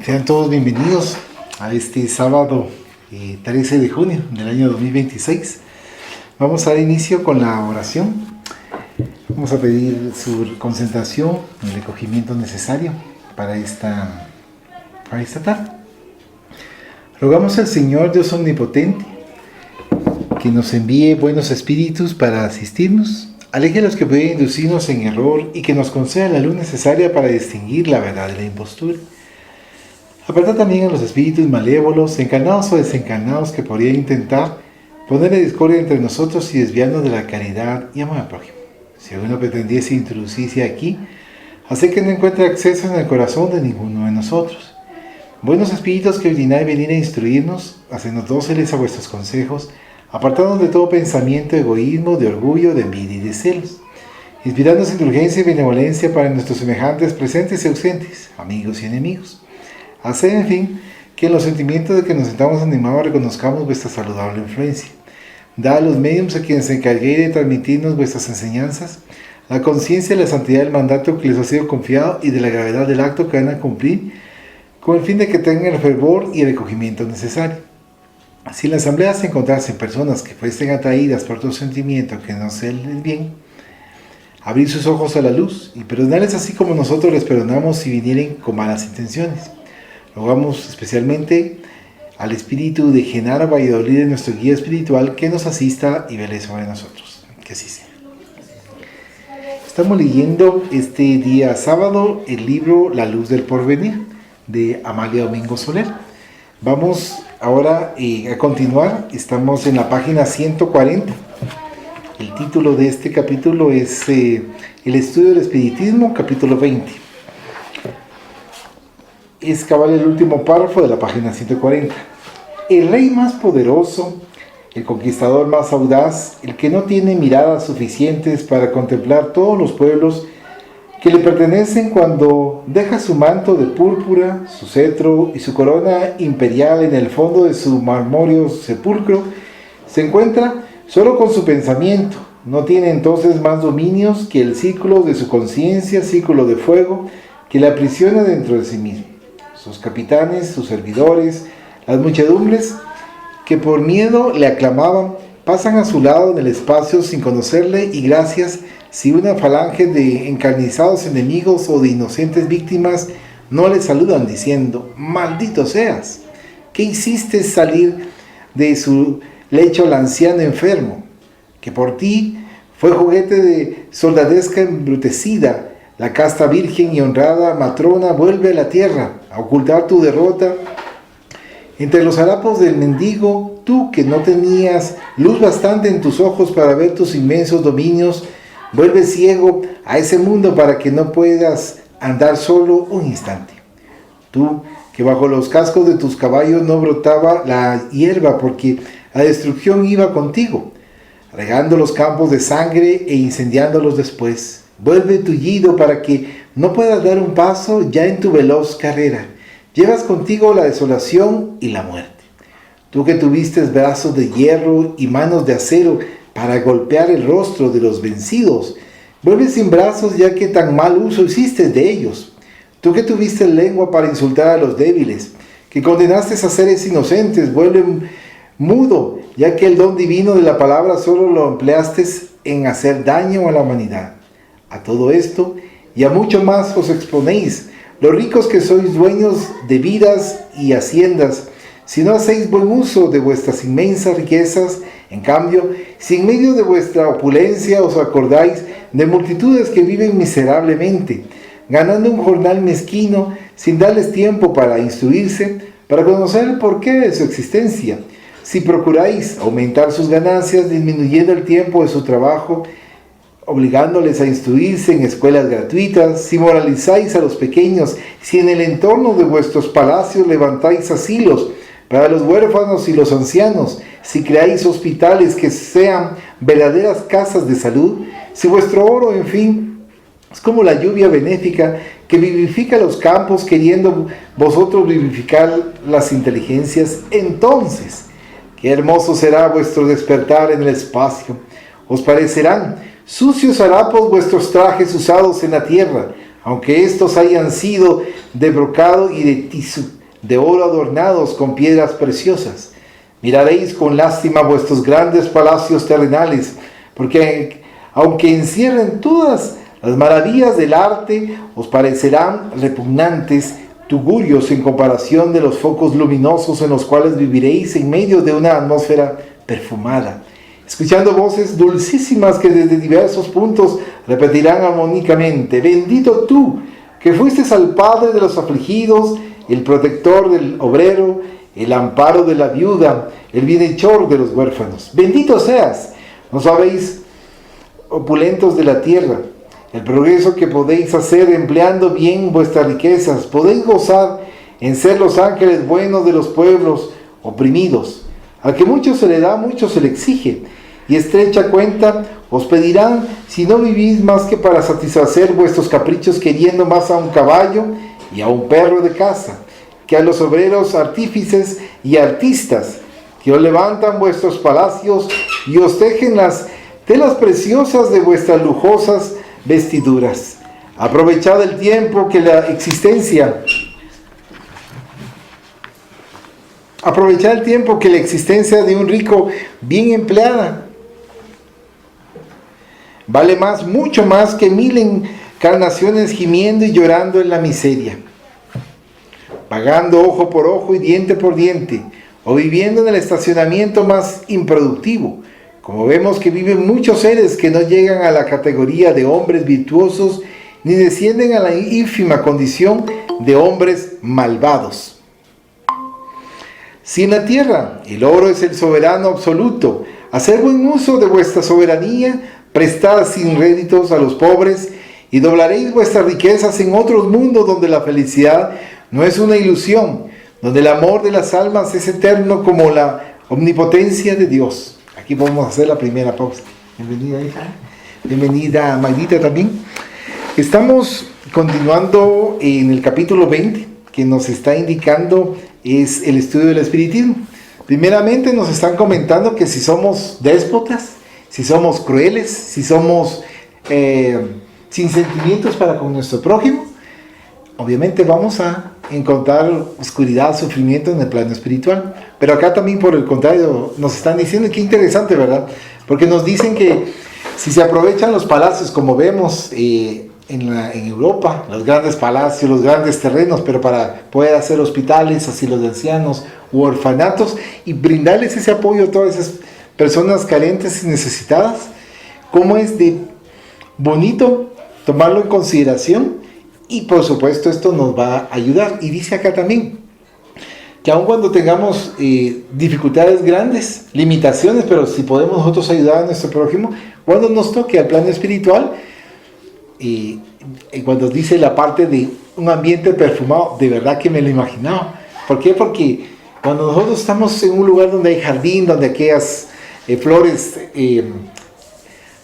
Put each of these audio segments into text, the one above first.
Sean todos bienvenidos a este sábado 13 de junio del año 2026. Vamos a dar inicio con la oración. Vamos a pedir su concentración, el recogimiento necesario para esta tarde. Rogamos al Señor Dios Omnipotente que nos envíe buenos espíritus para asistirnos, aleje a los que pueden inducirnos en error y que nos conceda la luz necesaria para distinguir la verdad de la impostura. Aparta también a los espíritus malévolos, encarnados o desencarnados, que podrían intentar poner la discordia entre nosotros y desviarnos de la caridad y amor al prójimo. Si alguno pretendiese introducirse aquí, hace que no encuentre acceso en el corazón de ninguno de nosotros. Buenos espíritus que ordináis venir a instruirnos, hacednos dóciles a vuestros consejos, apartándonos de todo pensamiento, egoísmo, de orgullo, de envidia y de celos, inspirándonos indulgencia y benevolencia para nuestros semejantes presentes y ausentes, amigos y enemigos. Haced, en fin, que en los sentimientos de que nos sentamos animados reconozcamos vuestra saludable influencia. Da a los mediums a quienes se encarguéis de transmitirnos vuestras enseñanzas la conciencia de la santidad del mandato que les ha sido confiado y de la gravedad del acto que van a cumplir, con el fin de que tengan el fervor y el recogimiento necesario. Si en la asamblea se encontrasen personas que fuesen atraídas por otro sentimiento que no sea el bien, abrir sus ojos a la luz y perdonarles así como nosotros les perdonamos si vinieren con malas intenciones. Rogamos especialmente al espíritu de Genaro Valladolid, nuestro guía espiritual, que nos asista y vele sobre nosotros. Que así sea. Estamos leyendo este día sábado el libro La Luz del Porvenir, de Amalia Domingo Soler. Vamos ahora a continuar. Estamos en la página 140. El título de este capítulo es El estudio del espiritismo, capítulo 20. Es cabal el último párrafo de la página 140. El rey más poderoso, el conquistador más audaz, el que no tiene miradas suficientes para contemplar todos los pueblos que le pertenecen, cuando deja su manto de púrpura, su cetro y su corona imperial en el fondo de su marmóreo sepulcro, se encuentra solo con su pensamiento. No tiene entonces más dominios que el círculo de su conciencia, círculo de fuego, que la aprisiona dentro de sí mismo. Sus capitanes, sus servidores, las muchedumbres que por miedo le aclamaban, pasan a su lado en el espacio sin conocerle, y gracias si una falange de encarnizados enemigos o de inocentes víctimas no le saludan diciendo: «Maldito seas, ¿qué hiciste salir de su lecho al anciano enfermo? Que por ti fue juguete de soldadesca embrutecida. La casta virgen y honrada matrona vuelve a la tierra a ocultar tu derrota entre los harapos del mendigo. Tú, que no tenías luz bastante en tus ojos para ver tus inmensos dominios, vuelve ciego a ese mundo para que no puedas andar solo un instante. Tú, que bajo los cascos de tus caballos no brotaba la hierba porque la destrucción iba contigo, regando los campos de sangre e incendiándolos después. Vuelve tullido para que no puedas dar un paso ya en tu veloz carrera. Llevas contigo la desolación y la muerte. Tú, que tuviste brazos de hierro y manos de acero para golpear el rostro de los vencidos, vuelve sin brazos, ya que tan mal uso hiciste de ellos. Tú, que tuviste lengua para insultar a los débiles, que condenaste a seres inocentes, vuelve mudo, ya que el don divino de la palabra solo lo empleaste en hacer daño a la humanidad. A todo esto y a mucho más os exponéis, los ricos que sois dueños de vidas y haciendas, si no hacéis buen uso de vuestras inmensas riquezas. En cambio, si en medio de vuestra opulencia os acordáis de multitudes que viven miserablemente, ganando un jornal mezquino, sin darles tiempo para instruirse, para conocer el porqué de su existencia, si procuráis aumentar sus ganancias, disminuyendo el tiempo de su trabajo, obligándoles a instruirse en escuelas gratuitas, si moralizáis a los pequeños, si en el entorno de vuestros palacios levantáis asilos para los huérfanos y los ancianos, si creáis hospitales que sean verdaderas casas de salud, si vuestro oro, en fin, es como la lluvia benéfica que vivifica los campos, queriendo vosotros vivificar las inteligencias, entonces, qué hermoso será vuestro despertar en el espacio. Os parecerán sucios harapos vuestros trajes usados en la tierra, aunque estos hayan sido de brocado y de tisú, de oro adornados con piedras preciosas. Miraréis con lástima vuestros grandes palacios terrenales, porque aunque encierren todas las maravillas del arte, os parecerán repugnantes, tugurios en comparación de los focos luminosos en los cuales viviréis en medio de una atmósfera perfumada, escuchando voces dulcísimas que desde diversos puntos repetirán armónicamente: bendito tú, que fuiste al Padre de los afligidos, el protector del obrero, el amparo de la viuda, el bienhechor de los huérfanos. Bendito seas, no sabéis opulentos de la tierra, el progreso que podéis hacer empleando bien vuestras riquezas. Podéis gozar en ser los ángeles buenos de los pueblos oprimidos. Al que mucho se le da, mucho se le exige, y estrecha cuenta os pedirán si no vivís más que para satisfacer vuestros caprichos, queriendo más a un caballo y a un perro de casa que a los obreros artífices y artistas que os levantan vuestros palacios y os tejen las telas preciosas de vuestras lujosas vestiduras. Aprovechad el tiempo que la existencia de un rico bien empleada vale más, mucho más que 1000 encarnaciones gimiendo y llorando en la miseria, pagando ojo por ojo y diente por diente, o viviendo en el estacionamiento más improductivo, como vemos que viven muchos seres que no llegan a la categoría de hombres virtuosos, ni descienden a la ínfima condición de hombres malvados. Si en la tierra el oro es el soberano absoluto, haced buen uso de vuestra soberanía, prestad sin réditos a los pobres, y doblaréis vuestras riquezas en otros mundos donde la felicidad no es una ilusión, donde el amor de las almas es eterno como la omnipotencia de Dios. Aquí podemos hacer la primera pausa. Bienvenida, hija. Bienvenida, Magdita, también. Estamos continuando en el capítulo 20, que nos está indicando es el estudio del espiritismo. Primeramente nos están comentando que si somos déspotas, si somos crueles, si somos sin sentimientos para con nuestro prójimo, obviamente vamos a encontrar oscuridad, sufrimiento en el plano espiritual. Pero acá también, por el contrario, nos están diciendo, qué interesante, ¿verdad? Porque nos dicen que si se aprovechan los palacios, como vemos en Europa, los grandes palacios, los grandes terrenos, pero para poder hacer hospitales, asilos de ancianos u orfanatos, y brindarles ese apoyo a todas esas personas carentes y necesitadas, ¿cómo es de bonito tomarlo en consideración? Y por supuesto esto nos va a ayudar. Y dice acá también que aun cuando tengamos dificultades grandes, limitaciones, pero si podemos nosotros ayudar a nuestro prójimo, cuando nos toque al plano espiritual, cuando dice la parte de un ambiente perfumado, de verdad que me lo imaginaba. ¿Por qué? Porque cuando nosotros estamos en un lugar donde hay jardín, donde aquellas flores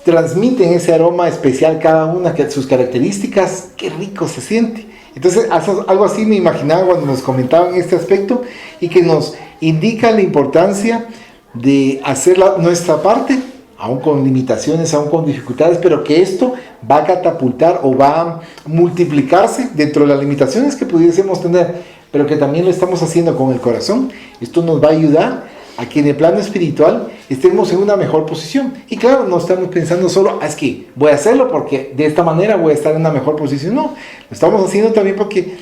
transmiten ese aroma especial, cada una que sus características, qué rico se siente. Entonces algo así me imaginaba cuando nos comentaban este aspecto, y que nos indica la importancia de hacer nuestra parte, aún con limitaciones, aún con dificultades, pero que esto va a catapultar o va a multiplicarse dentro de las limitaciones que pudiésemos tener, pero que también lo estamos haciendo con el corazón. Esto nos va a ayudar a que en el plano espiritual estemos en una mejor posición. Y claro, no estamos pensando solo, es que voy a hacerlo porque de esta manera voy a estar en una mejor posición. No, lo estamos haciendo también porque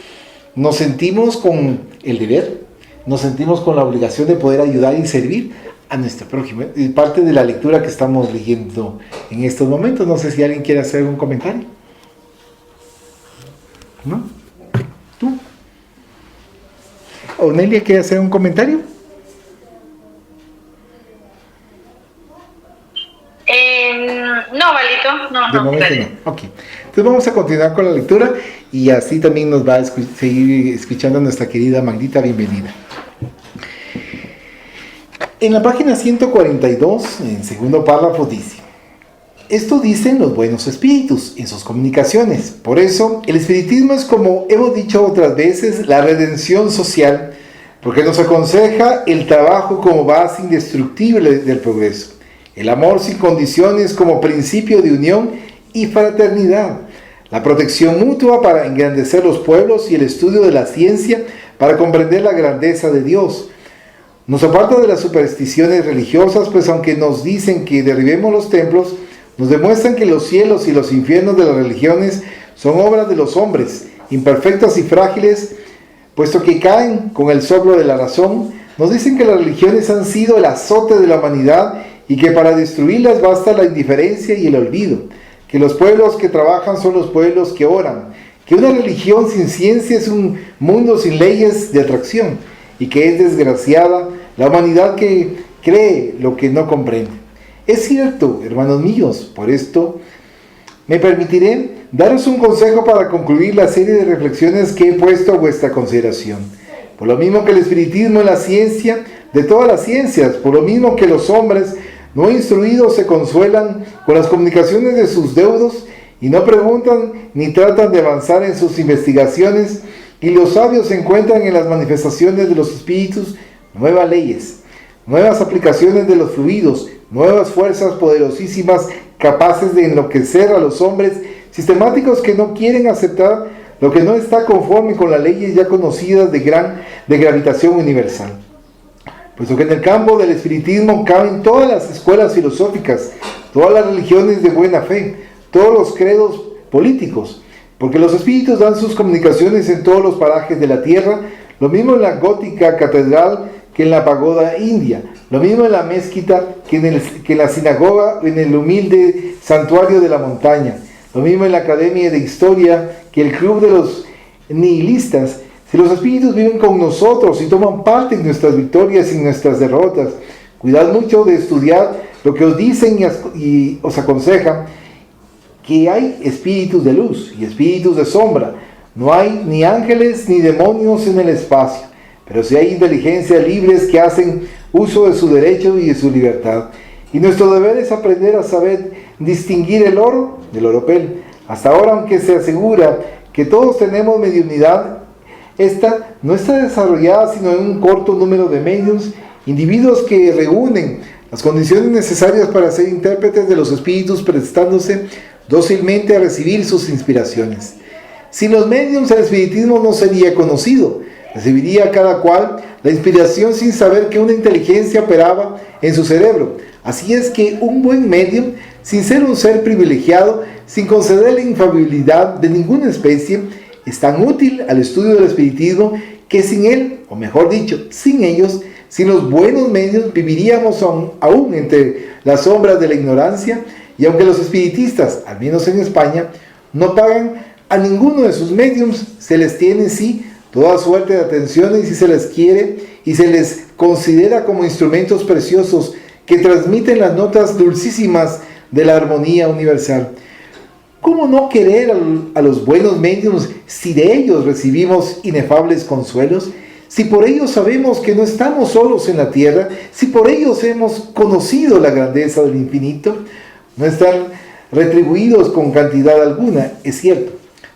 nos sentimos con el deber, nos sentimos con la obligación de poder ayudar y servir a nuestro prójimo. Es parte de la lectura que estamos leyendo en estos momentos. No sé si alguien quiere hacer un comentario. ¿No? ¿Tú? ¿Onelia quiere hacer un comentario? No, Valito, no. De momento no. Ok. Entonces vamos a continuar con la lectura, y así también nos va a seguir escuchando nuestra querida Magdita. Bienvenida. En la página 142, en segundo párrafo, dice: esto dicen los buenos espíritus en sus comunicaciones. Por eso, el espiritismo es, como hemos dicho otras veces, la redención social, porque nos aconseja el trabajo como base indestructible del progreso, el amor sin condiciones como principio de unión y fraternidad, la protección mutua para engrandecer los pueblos y el estudio de la ciencia para comprender la grandeza de Dios. Nos aparta de las supersticiones religiosas, pues aunque nos dicen que derribemos los templos, nos demuestran que los cielos y los infiernos de las religiones son obras de los hombres, imperfectas y frágiles, puesto que caen con el soplo de la razón. Nos dicen que las religiones han sido el azote de la humanidad y que para destruirlas basta la indiferencia y el olvido, que los pueblos que trabajan son los pueblos que oran, que una religión sin ciencia es un mundo sin leyes de atracción y que es desgraciada la humanidad que cree lo que no comprende. Es cierto, hermanos míos, por esto me permitiré daros un consejo para concluir la serie de reflexiones que he puesto a vuestra consideración. Por lo mismo que el espiritismo es la ciencia de todas las ciencias, por lo mismo que los hombres no instruidos se consuelan con las comunicaciones de sus deudos y no preguntan ni tratan de avanzar en sus investigaciones, y los sabios encuentran en las manifestaciones de los espíritus nuevas leyes, nuevas aplicaciones de los fluidos, nuevas fuerzas poderosísimas capaces de enloquecer a los hombres sistemáticos que no quieren aceptar lo que no está conforme con las leyes ya conocidas de gravitación universal. Puesto que en el campo del espiritismo caben todas las escuelas filosóficas, todas las religiones de buena fe, todos los credos políticos, porque los espíritus dan sus comunicaciones en todos los parajes de la tierra, lo mismo en la gótica catedral que en la pagoda india, lo mismo en la mezquita que en la sinagoga, en el humilde santuario de la montaña, lo mismo en la academia de historia que el club de los nihilistas. Si los espíritus viven con nosotros y toman parte en nuestras victorias y en nuestras derrotas, cuidad mucho de estudiar lo que os dicen y os aconsejan, que hay espíritus de luz y espíritus de sombra. No hay ni ángeles ni demonios en el espacio, pero sí hay inteligencias libres que hacen uso de su derecho y de su libertad. Y nuestro deber es aprender a saber distinguir el oro del oropel. Hasta ahora, aunque se asegura que todos tenemos mediunidad, esta no está desarrollada sino en un corto número de medios, individuos que reúnen las condiciones necesarias para ser intérpretes de los espíritus, prestándose dócilmente a recibir sus inspiraciones. Sin los mediums el espiritismo no sería conocido. Recibiría cada cual la inspiración sin saber que una inteligencia operaba en su cerebro. Así es que un buen medium, sin ser un ser privilegiado, sin concederle infalibilidad de ninguna especie, es tan útil al estudio del espiritismo que sin él, o mejor dicho, sin ellos, sin los buenos medios, viviríamos aún entre las sombras de la ignorancia. Y aunque los espiritistas, al menos en España, no pagan a ninguno de sus mediums, se les tiene sí toda suerte de atenciones y se les quiere y se les considera como instrumentos preciosos que transmiten las notas dulcísimas de la armonía universal. ¿Cómo no querer a los buenos mediums si de ellos recibimos inefables consuelos? Si por ellos sabemos que no estamos solos en la tierra, si por ellos hemos conocido la grandeza del infinito. No están retribuidos con cantidad alguna, es cierto,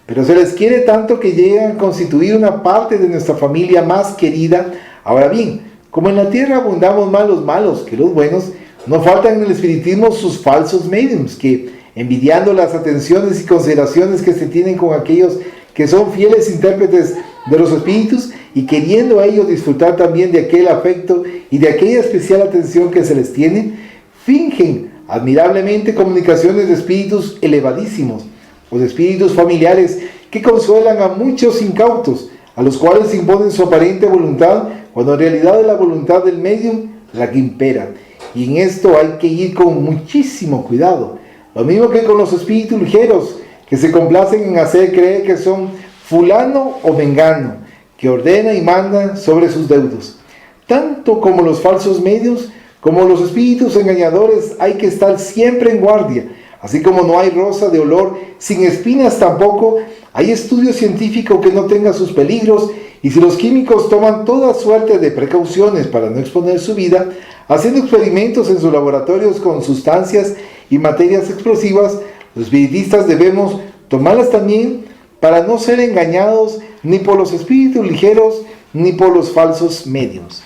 pero se les quiere tanto que llegan a constituir una parte de nuestra familia más querida. Ahora bien, como en la tierra abundamos más los malos que los buenos, no faltan en el espiritismo sus falsos mediums, que, envidiando las atenciones y consideraciones que se tienen con aquellos que son fieles intérpretes de los espíritus, y queriendo a ellos disfrutar también de aquel afecto y de aquella especial atención que se les tiene, fingen admirablemente comunicaciones de espíritus elevadísimos o de espíritus familiares que consuelan a muchos incautos, a los cuales imponen su aparente voluntad, cuando en realidad es la voluntad del medium la que impera. Y en esto hay que ir con muchísimo cuidado. Lo mismo que con los espíritus ligeros, que se complacen en hacer creer que son fulano o mengano, que ordena y manda sobre sus deudos. Tanto como los falsos medios, como los espíritus engañadores, hay que estar siempre en guardia. Así como no hay rosa de olor sin espinas, tampoco hay estudio científico que no tenga sus peligros. Y si los químicos toman toda suerte de precauciones para no exponer su vida, haciendo experimentos en sus laboratorios con sustancias y materias explosivas, los espiritistas debemos tomarlas también para no ser engañados ni por los espíritus ligeros ni por los falsos medios.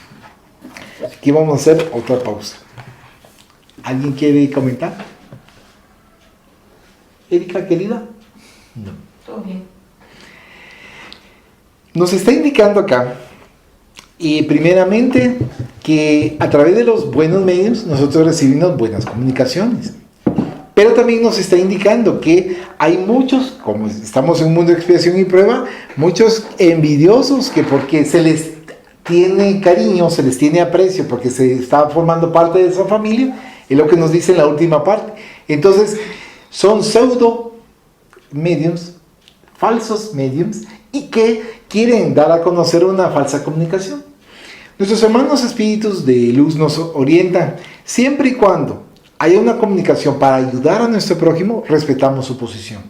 Aquí vamos a hacer otra pausa. ¿Alguien quiere comentar? Erika, querida. No. Todo bien. Nos está indicando acá, primeramente, que a través de los buenos medios nosotros recibimos buenas comunicaciones. Pero también nos está indicando que hay muchos, como estamos en un mundo de expiación y prueba, muchos envidiosos que porque se les tiene cariño, se les tiene aprecio, porque se está formando parte de esa familia, es lo que nos dice en la última parte. Entonces, son pseudo mediums, falsos mediums, y que quieren dar a conocer una falsa comunicación. Nuestros hermanos espíritus de luz nos orientan siempre y cuando haya una comunicación para ayudar a nuestro prójimo, respetamos su posición.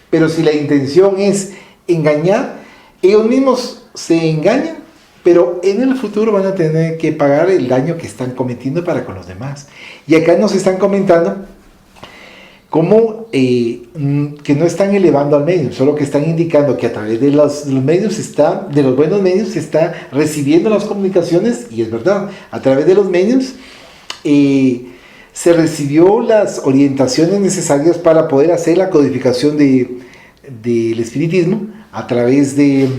Pero si la intención es engañar, ellos mismos se engañan, pero en el futuro van a tener que pagar el daño que están cometiendo para con los demás. Y acá nos están comentando cómo que no están elevando al medio, solo que están indicando que a través de los medios de los buenos medios se está recibiendo las comunicaciones, y es verdad, a través de los medios se recibió las orientaciones necesarias para poder hacer la codificación del espiritismo a través de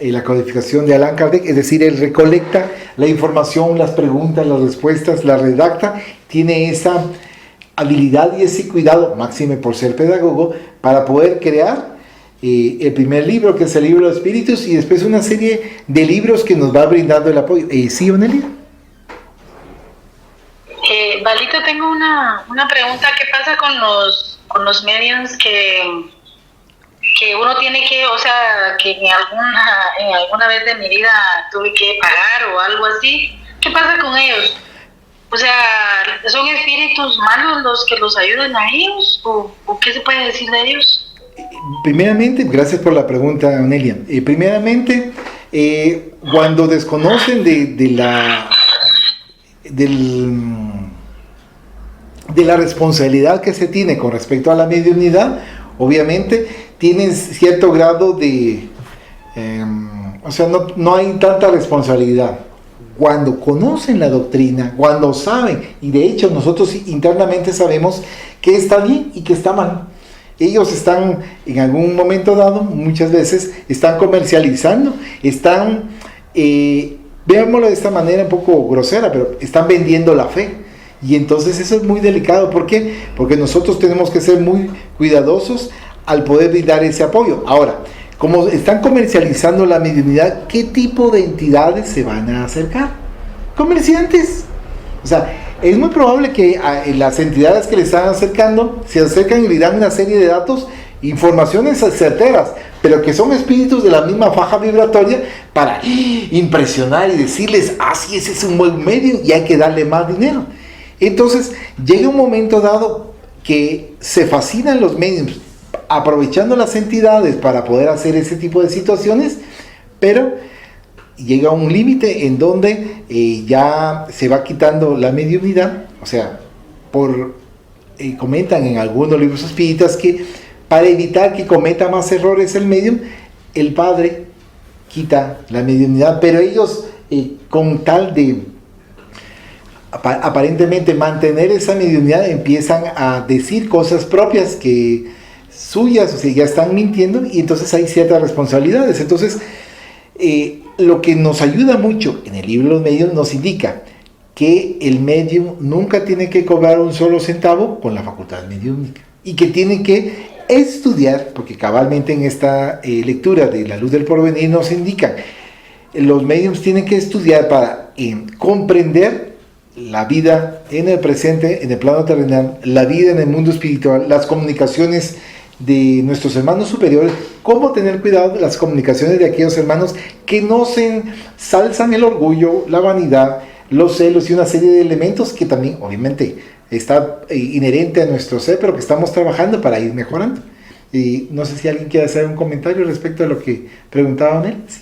la codificación de Allan Kardec, es decir, él recolecta la información, las preguntas, las respuestas, la redacta, tiene esa habilidad y ese cuidado, máxime por ser pedagogo, para poder crear el primer libro, que es el libro de espíritus, y después una serie de libros que nos va brindando el apoyo. ¿Sí, Onelia? Valito, tengo una pregunta. ¿Qué pasa con los mediums que uno tiene que, o sea, que en alguna vez de mi vida tuve que pagar o algo así? ¿Qué pasa con ellos? O sea, ¿son espíritus malos los que los ayudan a ellos? ¿O qué se puede decir de ellos? Primeramente, gracias por la pregunta, Onelia. Primeramente, cuando desconocen de la responsabilidad que se tiene con respecto a la mediunidad, obviamente tienen cierto grado de... o sea, no hay tanta responsabilidad. Cuando conocen la doctrina, cuando saben, y de hecho nosotros internamente sabemos que está bien y que está mal. Ellos están, en algún momento dado, muchas veces, están comercializando, están, veámoslo de esta manera un poco grosera, pero están vendiendo la fe. Y entonces eso es muy delicado. ¿Por qué? Porque nosotros tenemos que ser muy cuidadosos al poder brindar ese apoyo. Ahora, como están comercializando la mediunidad, ¿qué tipo de entidades se van a acercar? Comerciantes. O sea, es muy probable que las entidades que le están acercando se acercan y le dan una serie de datos, informaciones certeras, pero que son espíritus de la misma faja vibratoria para impresionar y decirles, sí, ese es un buen medio y hay que darle más dinero. Entonces, llega un momento dado que se fascinan los medios, aprovechando las entidades para poder hacer ese tipo de situaciones, pero llega un límite en donde ya se va quitando la mediunidad. O sea, comentan en algunos libros espíritas que para evitar que cometa más errores el medium, el padre quita la mediunidad, pero ellos con tal de aparentemente mantener esa mediunidad empiezan a decir cosas propias que suyas, o sea, ya están mintiendo, y entonces hay ciertas responsabilidades. Entonces, lo que nos ayuda mucho en el libro de los medios nos indica que el medium nunca tiene que cobrar un solo centavo con la facultad mediúnica, y que tiene que estudiar, porque cabalmente en esta lectura de La Luz del Porvenir nos indica, los mediums tienen que estudiar para comprender la vida en el presente, en el plano terrenal, la vida en el mundo espiritual, las comunicaciones de nuestros hermanos superiores, cómo tener cuidado de las comunicaciones de aquellos hermanos que no se ensalzan el orgullo, la vanidad, los celos y una serie de elementos que también obviamente está inherente a nuestro ser, pero que estamos trabajando para ir mejorando. Y no sé si alguien quiere hacer un comentario respecto a lo que preguntaban él. Sí.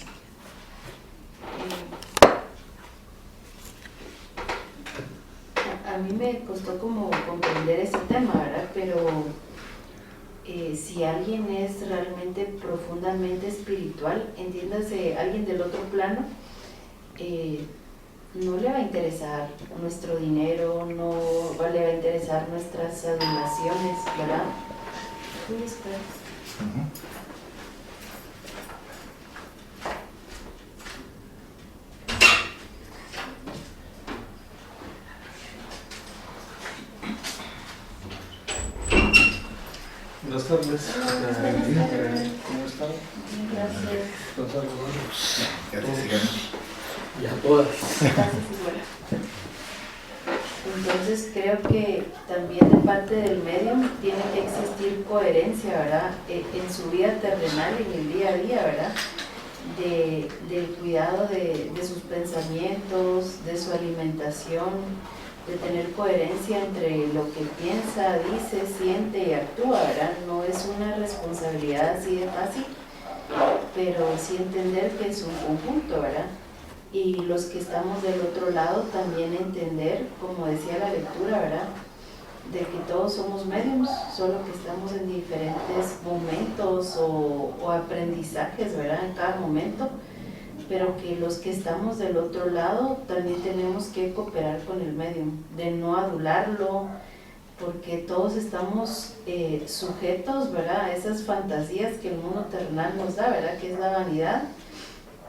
A mí me costó como comprender ese tema, ¿verdad? Pero si alguien es realmente profundamente espiritual, entiéndase, alguien del otro plano, no le va a interesar nuestro dinero, no le va a interesar nuestras adulaciones, ¿verdad? Buenas tardes. ¿Cómo están? Gracias. Ya todas. Gracias, igual. Entonces creo que también de parte del medium tiene que existir coherencia, ¿verdad? En su vida terrenal, en el día a día, ¿verdad? Del cuidado de sus pensamientos, de su alimentación, de tener coherencia entre lo que piensa, dice, siente y actúa, ¿verdad? No es una responsabilidad así de fácil, pero sí entender que es un conjunto, ¿verdad? Y los que estamos del otro lado también entender, como decía la lectura, ¿verdad?, de que todos somos mediums, solo que estamos en diferentes momentos o aprendizajes, ¿verdad?, en cada momento, pero que los que estamos del otro lado también tenemos que cooperar con el medium, de no adularlo, porque todos estamos sujetos, ¿verdad?, a esas fantasías que el mundo terrenal nos da, ¿verdad?, que es la vanidad.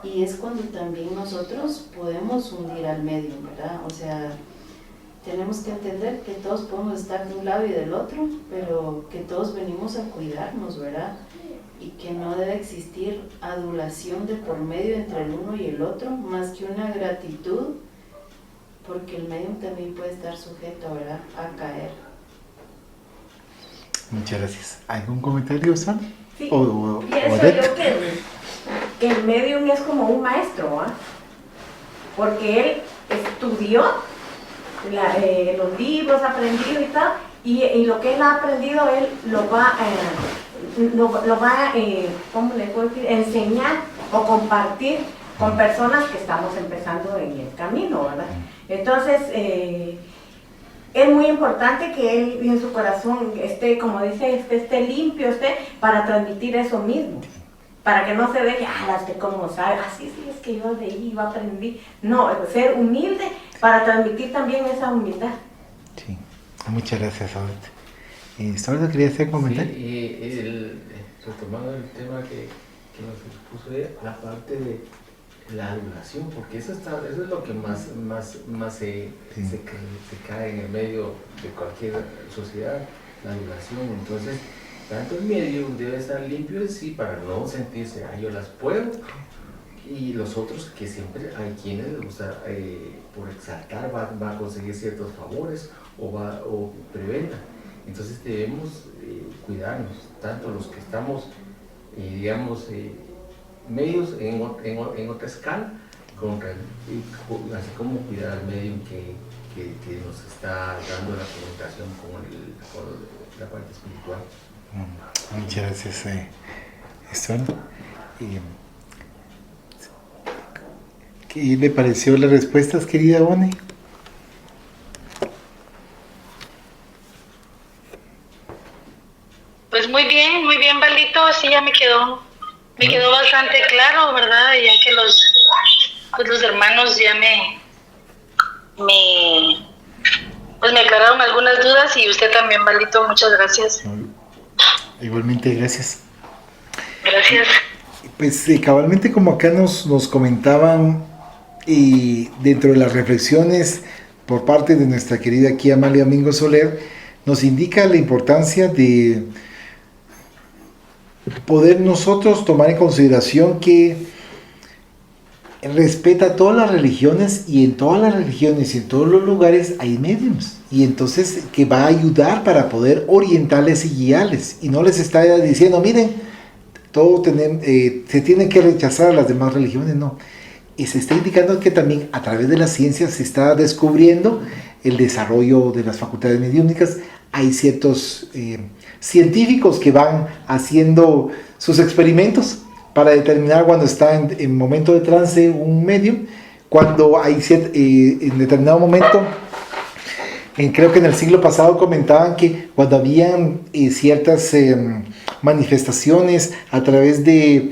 Y es cuando también nosotros podemos hundir al medium, ¿verdad? O sea, tenemos que entender que todos podemos estar de un lado y del otro, pero que todos venimos a cuidarnos, ¿verdad? Y que no debe existir adulación de por medio entre el uno y el otro, más que una gratitud, porque el medium también puede estar sujeto, ¿verdad?, a caer. Muchas gracias. ¿Algún comentario, Sam? Sí, ¿O pienso Odette? yo que el medium es como un maestro, ¿ah? Porque él estudió los libros, aprendido y tal, y lo que él ha aprendido, él lo va ¿cómo le puedo decir?, enseñar o compartir con personas que estamos empezando en el camino, ¿verdad? Entonces, es muy importante que él en su corazón esté, como dice, esté limpio, para transmitir eso mismo. Para que no se deje, que como sabe, sí, es que yo de ahí yo aprendí. No, ser humilde para transmitir también esa humildad. Sí, muchas gracias, Odette. ¿Solo quería hacer un comentario? Sí, retomando el tema que nos expuso ella, la parte de la adulación, porque eso es lo que más se cae en el medio de cualquier sociedad, la adulación. Entonces, tanto el medio debe estar limpio en sí para no sentirse, yo las puedo, y los otros que siempre hay quienes les gusta, por exaltar, va a conseguir ciertos favores o preventa. Entonces debemos cuidarnos, tanto los que estamos, medios en otra escala, así como cuidar al medio que nos está dando la comunicación con la parte espiritual. Muchas gracias, Estuardo. ¿Qué le pareció las respuestas, querida Bonnie? Pues muy bien, Valito, sí ya me quedó bastante claro, ¿verdad? Ya que los hermanos ya me aclararon algunas dudas, y usted también, Valito, muchas gracias. Igualmente, gracias. Gracias. Pues cabalmente, como acá nos comentaban, dentro de las reflexiones por parte de nuestra querida aquí Amalia Domingo Soler, nos indica la importancia de poder nosotros tomar en consideración que respeta todas las religiones, y en todas las religiones y en todos los lugares hay mediums, y entonces que va a ayudar para poder orientarles y guiarles, y no les está diciendo, miren, se tienen que rechazar a las demás religiones, no. Y se está indicando que también a través de la ciencia se está descubriendo el desarrollo de las facultades mediúmnicas. Hay ciertos científicos que van haciendo sus experimentos para determinar cuando está en momento de trance un medium, cuando hay en determinado momento, creo que en el siglo pasado comentaban que cuando habían ciertas manifestaciones a través de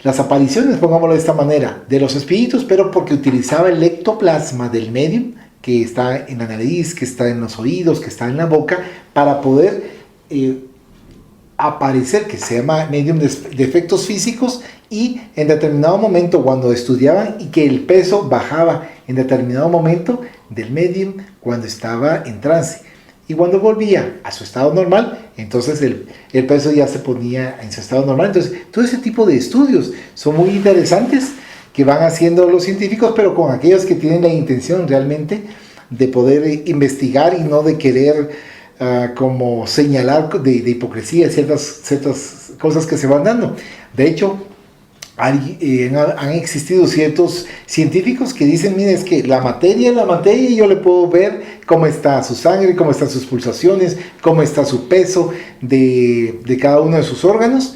las apariciones, pongámoslo de esta manera, de los espíritus, pero porque utilizaba el ectoplasma del medium, que está en la nariz, que está en los oídos, que está en la boca, para poder aparecer, que se llama medium de efectos físicos, y en determinado momento cuando estudiaban y que el peso bajaba en determinado momento del medium cuando estaba en trance. Y cuando volvía a su estado normal, entonces el peso ya se ponía en su estado normal. Entonces, todo ese tipo de estudios son muy interesantes que van haciendo los científicos, pero con aquellos que tienen la intención realmente de poder investigar y no de querer como señalar de hipocresía ciertas cosas que se van dando. De hecho, han existido ciertos científicos que dicen, mire, es que la materia y yo le puedo ver cómo está su sangre, cómo están sus pulsaciones, cómo está su peso de cada uno de sus órganos.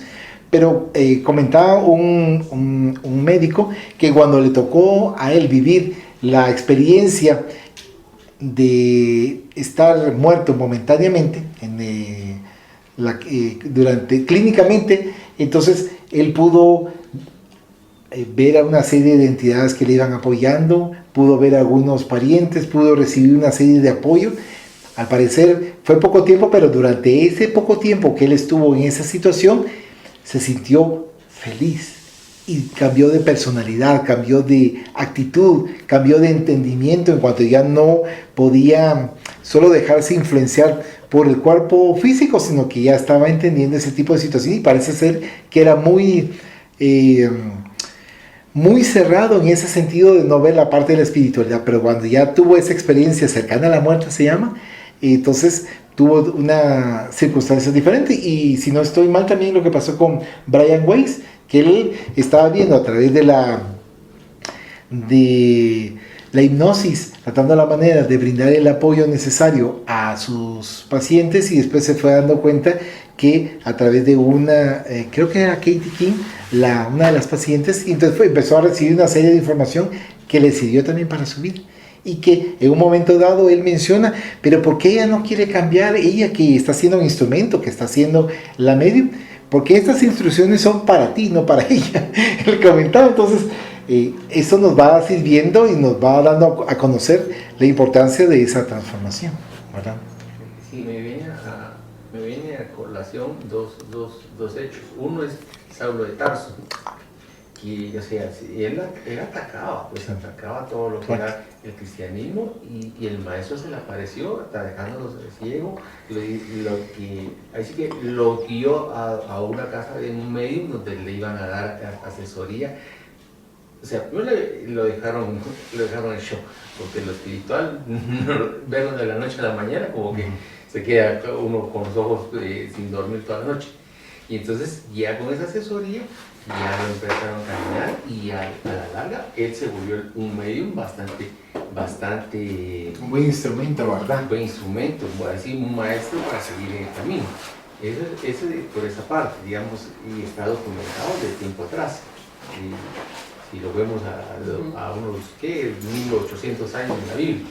Pero comentaba un médico que cuando le tocó a él vivir la experiencia de estar muerto momentáneamente clínicamente, entonces él pudo ver a una serie de entidades que le iban apoyando, pudo ver a algunos parientes, pudo recibir una serie de apoyo. Al parecer fue poco tiempo, pero durante ese poco tiempo que él estuvo en esa situación, se sintió feliz y cambió de personalidad, cambió de actitud, cambió de entendimiento en cuanto ya no podía solo dejarse influenciar por el cuerpo físico, sino que ya estaba entendiendo ese tipo de situación y parece ser que era muy cerrado en ese sentido de no ver la parte de la espiritualidad, pero cuando ya tuvo esa experiencia cercana a la muerte, se llama, entonces tuvo una circunstancia diferente. Y si no estoy mal, también lo que pasó con Brian Weiss, que él estaba viendo a través de la hipnosis, tratando la manera de brindar el apoyo necesario a sus pacientes, y después se fue dando cuenta que a través de creo que era Katie King, una de las pacientes, y entonces empezó a recibir una serie de información que le sirvió también para su vida. Y que en un momento dado él menciona, pero ¿por qué ella no quiere cambiar? Ella que está haciendo un instrumento, que está haciendo la medium, porque estas instrucciones son para ti, no para ella. Él comentaba, entonces eso nos va sirviendo y nos va dando a conocer la importancia de esa transformación, ¿verdad? Sí, me viene a colación dos hechos. Uno es Saulo de Tarso, que, o sea, él atacaba todo lo que era el cristianismo, y el maestro se le apareció, hasta dejándolo ciego, así que lo guió a una casa de un medium donde le iban a dar asesoría. O sea, primero lo dejaron en shock, porque lo espiritual, verlo de la noche a la mañana, como que se queda uno con los ojos sin dormir toda la noche. Y entonces ya con esa asesoría ya lo empezaron a caminar, y a la larga él se volvió un medium bastante un buen instrumento, ¿verdad? Un buen instrumento, así un maestro para seguir en el camino. Eso por esa parte, digamos, y está documentado de tiempo atrás. Si lo vemos a unos 1800 años en la Biblia.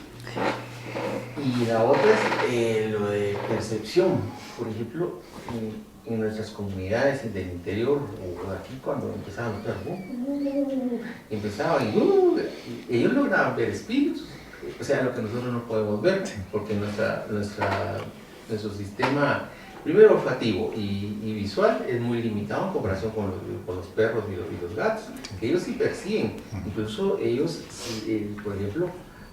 Y la otra es lo de percepción. Por ejemplo, en nuestras comunidades del interior, o aquí cuando empezaban los perros, ellos lograban ver espíritus, o sea, lo que nosotros no podemos ver, porque nuestro sistema, primero olfativo y visual, es muy limitado en comparación con los perros y los gatos, que ellos sí perciben. Incluso ellos, por ejemplo,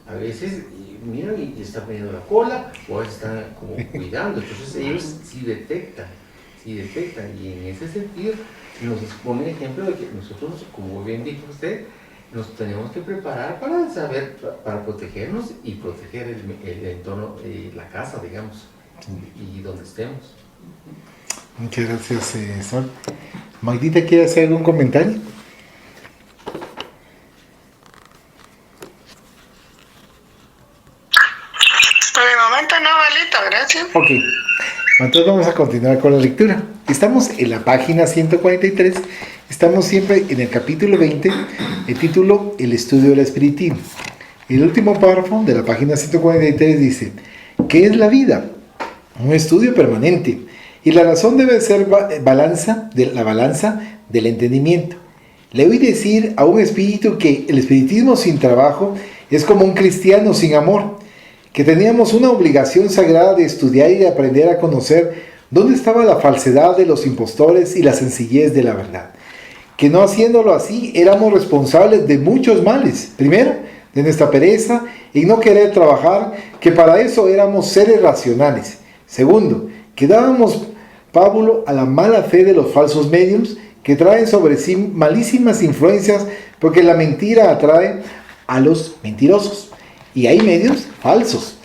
a veces miran y están poniendo la cola, o a veces están como cuidando, entonces ellos sí detectan, y en ese sentido nos pone el ejemplo de que nosotros, como bien dijo usted, nos tenemos que preparar para saber, para protegernos y proteger el entorno, la casa, digamos, y donde estemos. Muchas gracias, Sol. Magdita, ¿quiere hacer algún comentario? Por el momento no, Valito, gracias. Ok, entonces vamos a continuar con la lectura. Estamos en la página 143, estamos siempre en el capítulo 20, el título El estudio del espiritismo. El último párrafo de la página 143 dice: ¿qué es la vida? Un estudio permanente, y la razón debe ser la balanza del entendimiento. Le oí decir a un espíritu que el espiritismo sin trabajo es como un cristiano sin amor, que teníamos una obligación sagrada de estudiar y de aprender a conocer ¿Dónde estaba la falsedad de los impostores y la sencillez de la verdad? Que no haciéndolo así éramos responsables de muchos males. Primero, de nuestra pereza y no querer trabajar, que para eso éramos seres racionales. Segundo, que dábamos pábulo a la mala fe de los falsos médiums que traen sobre sí malísimas influencias, porque la mentira atrae a los mentirosos. Y hay medios falsos,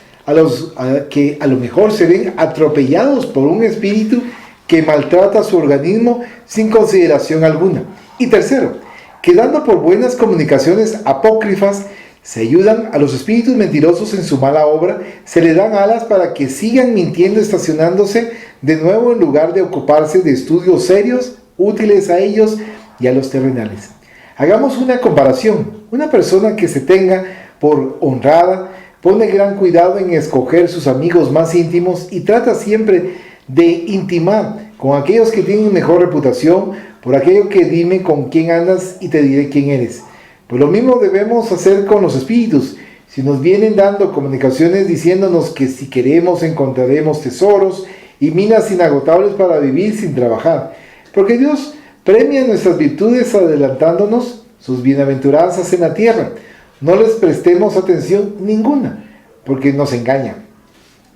que a lo mejor se ven atropellados por un espíritu que maltrata su organismo sin consideración alguna. Y tercero, que dando por buenas comunicaciones apócrifas, se ayudan a los espíritus mentirosos en su mala obra, se le dan alas para que sigan mintiendo, estacionándose de nuevo en lugar de ocuparse de estudios serios, útiles a ellos y a los terrenales. Hagamos una comparación. Una persona que se tenga por honrada, pone gran cuidado en escoger sus amigos más íntimos y trata siempre de intimar con aquellos que tienen mejor reputación, por aquello que dime con quién andas y te diré quién eres. Pues lo mismo debemos hacer con los espíritus. Si nos vienen dando comunicaciones diciéndonos que si queremos encontraremos tesoros y minas inagotables para vivir sin trabajar, porque Dios premia nuestras virtudes adelantándonos sus bienaventuranzas en la tierra. No les prestemos atención ninguna, porque nos engañan.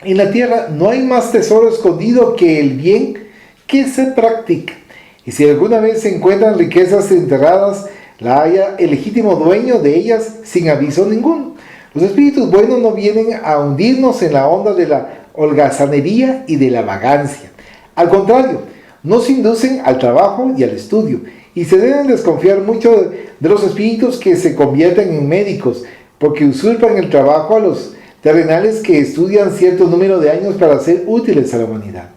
En la tierra no hay más tesoro escondido que el bien que se practica. Y si alguna vez se encuentran riquezas enterradas, la haya el legítimo dueño de ellas sin aviso ninguno. Los espíritus buenos no vienen a hundirnos en la onda de la holgazanería y de la vagancia. Al contrario, nos inducen al trabajo y al estudio, y se deben desconfiar mucho de los espíritus que se convierten en médicos, porque usurpan el trabajo a los terrenales que estudian cierto número de años para ser útiles a la humanidad.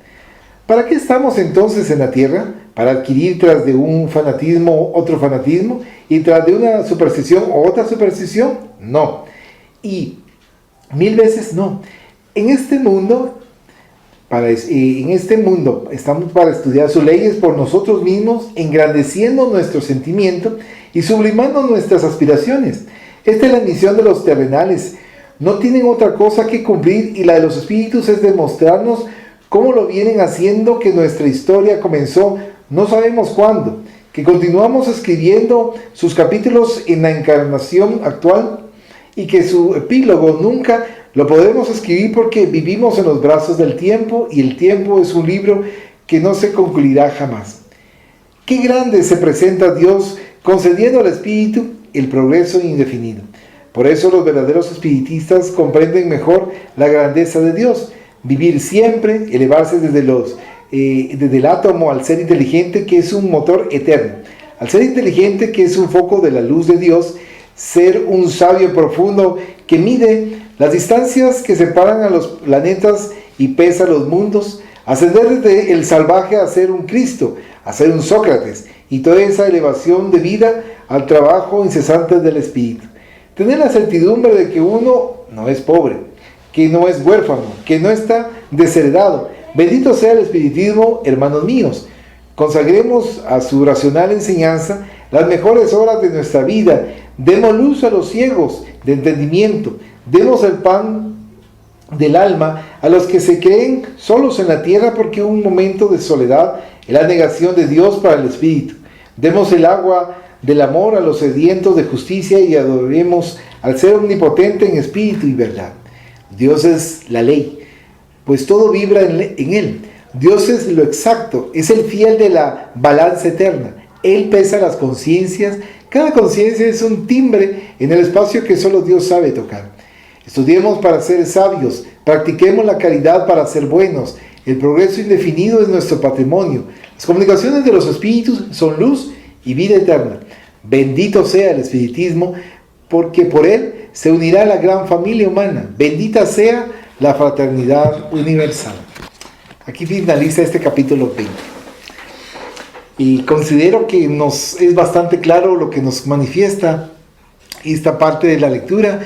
¿Para qué estamos entonces en la tierra? ¿Para adquirir tras de un fanatismo otro fanatismo? ¿Y tras de una superstición otra superstición? No. Y 1000 veces no. En este mundo estamos para estudiar sus leyes por nosotros mismos, engrandeciendo nuestro sentimiento y sublimando nuestras aspiraciones. Esta es la misión de los terrenales. No tienen otra cosa que cumplir, y la de los espíritus es demostrarnos cómo lo vienen haciendo, que nuestra historia comenzó no sabemos cuándo, que continuamos escribiendo sus capítulos en la encarnación actual y que su epílogo nunca lo podemos escribir porque vivimos en los brazos del tiempo, y el tiempo es un libro que no se concluirá jamás. Qué grande se presenta Dios concediendo al espíritu el progreso indefinido. Por eso los verdaderos espiritistas comprenden mejor la grandeza de Dios. Vivir siempre, elevarse desde el átomo al ser inteligente, que es un motor eterno, al ser inteligente, que es un foco de la luz de Dios, ser un sabio profundo que mide las distancias que separan a los planetas y pesa los mundos, ascender desde el salvaje a ser un Cristo, a ser un Sócrates, y toda esa elevación de vida al trabajo incesante del espíritu. Tener la certidumbre de que uno no es pobre, que no es huérfano, que no está desheredado. Bendito sea el espiritismo, hermanos míos. Consagremos a su racional enseñanza las mejores horas de nuestra vida. Demos luz a los ciegos de entendimiento. Demos el pan del alma a los que se creen solos en la tierra, porque un momento de soledad es la negación de Dios para el espíritu. Demos el agua del amor a los sedientos de justicia, y adoremos al ser omnipotente en espíritu y verdad. Dios es la ley, pues todo vibra en Él. Dios es lo exacto, es el fiel de la balanza eterna. Él pesa las conciencias. Cada conciencia es un timbre en el espacio que solo Dios sabe tocar. Estudiemos para ser sabios, practiquemos la caridad para ser buenos. El progreso indefinido es nuestro patrimonio. Las comunicaciones de los espíritus son luz y vida eterna. Bendito sea el espiritismo, porque por él se unirá la gran familia humana. Bendita sea la fraternidad universal. Aquí finaliza este capítulo 20. Y considero que es bastante claro lo que nos manifiesta esta parte de la lectura,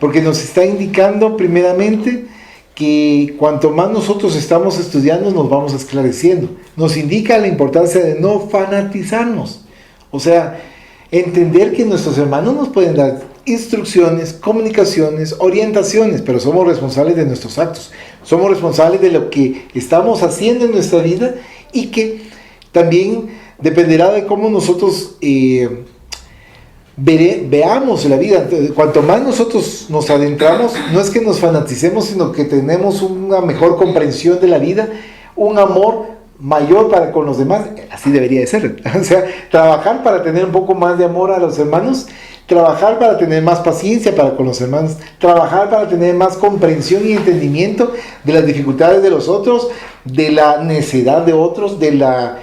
porque nos está indicando primeramente que cuanto más nosotros estamos estudiando, nos vamos esclareciendo. Nos indica la importancia de no fanatizarnos. O sea, Entender que nuestros hermanos nos pueden dar instrucciones, comunicaciones, orientaciones, pero somos responsables de nuestros actos. Somos responsables de lo que estamos haciendo en nuestra vida y que también dependerá de cómo nosotros veamos la vida. Cuanto más nosotros nos adentramos, no es que nos fanaticemos, sino que tenemos una mejor comprensión de la vida, un amor mayor para con los demás. Así debería de ser. O sea, trabajar para tener un poco más de amor a los hermanos, trabajar para tener más paciencia para con los hermanos, trabajar para tener más comprensión y entendimiento de las dificultades de los otros, de la necedad de otros, de la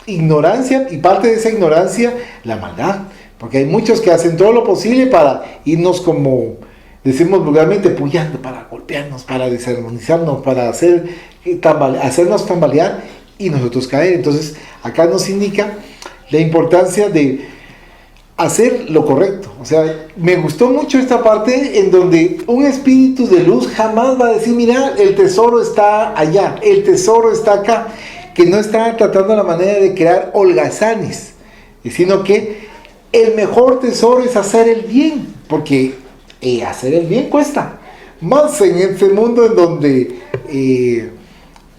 ignorancia, y parte de esa ignorancia, la maldad, porque hay muchos que hacen todo lo posible para irnos, como decimos vulgarmente, pullando, para golpearnos, para desarmonizarnos, para hacernos tambalear y nosotros caer. Entonces acá nos indica la importancia de hacer lo correcto. O sea, me gustó mucho esta parte en donde un espíritu de luz jamás va a decir, mira, el tesoro está allá, el tesoro está acá, que no está tratando la manera de crear holgazanes, sino que el mejor tesoro es hacer el bien, porque hacer el bien cuesta, más en este mundo en donde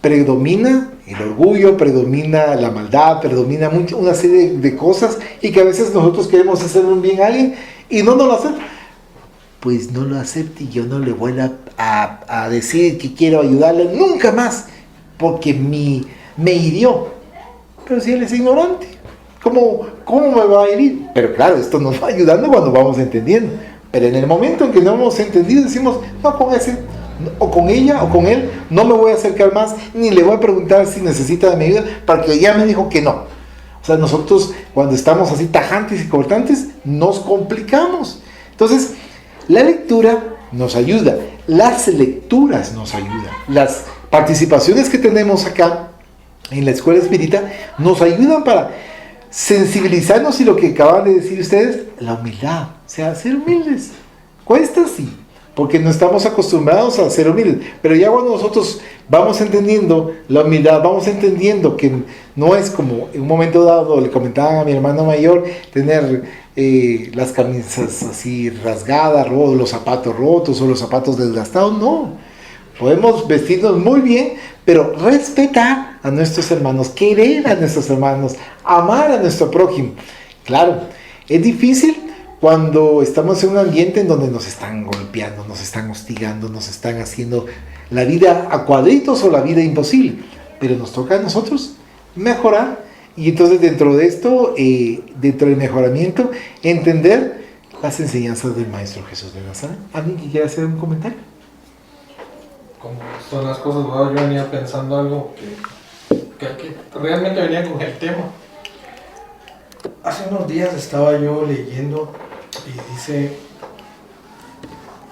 predomina el orgullo, predomina la maldad, predomina una serie de cosas, y que a veces nosotros queremos hacer un bien a alguien y no nos lo acepta. Pues no lo acepte, y yo no le voy a decir que quiero ayudarle nunca más, porque me hirió. Pero si él es ignorante, ¿cómo me va a herir? Pero claro, esto nos va ayudando cuando vamos entendiendo. Pero en el momento en que no hemos entendido, decimos, no, con ese, o con ella, o con él, no me voy a acercar más, ni le voy a preguntar si necesita de mi ayuda, porque ya me dijo que no. O sea, nosotros cuando estamos así tajantes y cortantes, nos complicamos. Entonces, la lectura nos ayuda, las lecturas nos ayudan, las participaciones que tenemos acá en la escuela espírita nos ayudan para sensibilizarnos, y lo que acaban de decir ustedes, la humildad, o sea, ser humildes. Cuesta, sí, porque no estamos acostumbrados a ser humildes, pero ya cuando nosotros vamos entendiendo la humildad, vamos entendiendo que no es como en un momento dado, le comentaba a mi hermano mayor, tener las camisas así rasgadas, los zapatos rotos o los zapatos desgastados. No, podemos vestirnos muy bien, pero respetar a nuestros hermanos, querer a nuestros hermanos, amar a nuestro prójimo. Claro, es difícil cuando estamos en un ambiente en donde nos están golpeando, nos están hostigando, nos están haciendo la vida a cuadritos o la vida imposible, pero nos toca a nosotros mejorar. Y entonces dentro de esto, dentro del mejoramiento, entender las enseñanzas del Maestro Jesús de Nazaret. ¿Alguien que quiera hacer un comentario? Como son las cosas, ¿verdad? Yo venía pensando algo que realmente venía con el tema. Hace unos días estaba yo leyendo y dice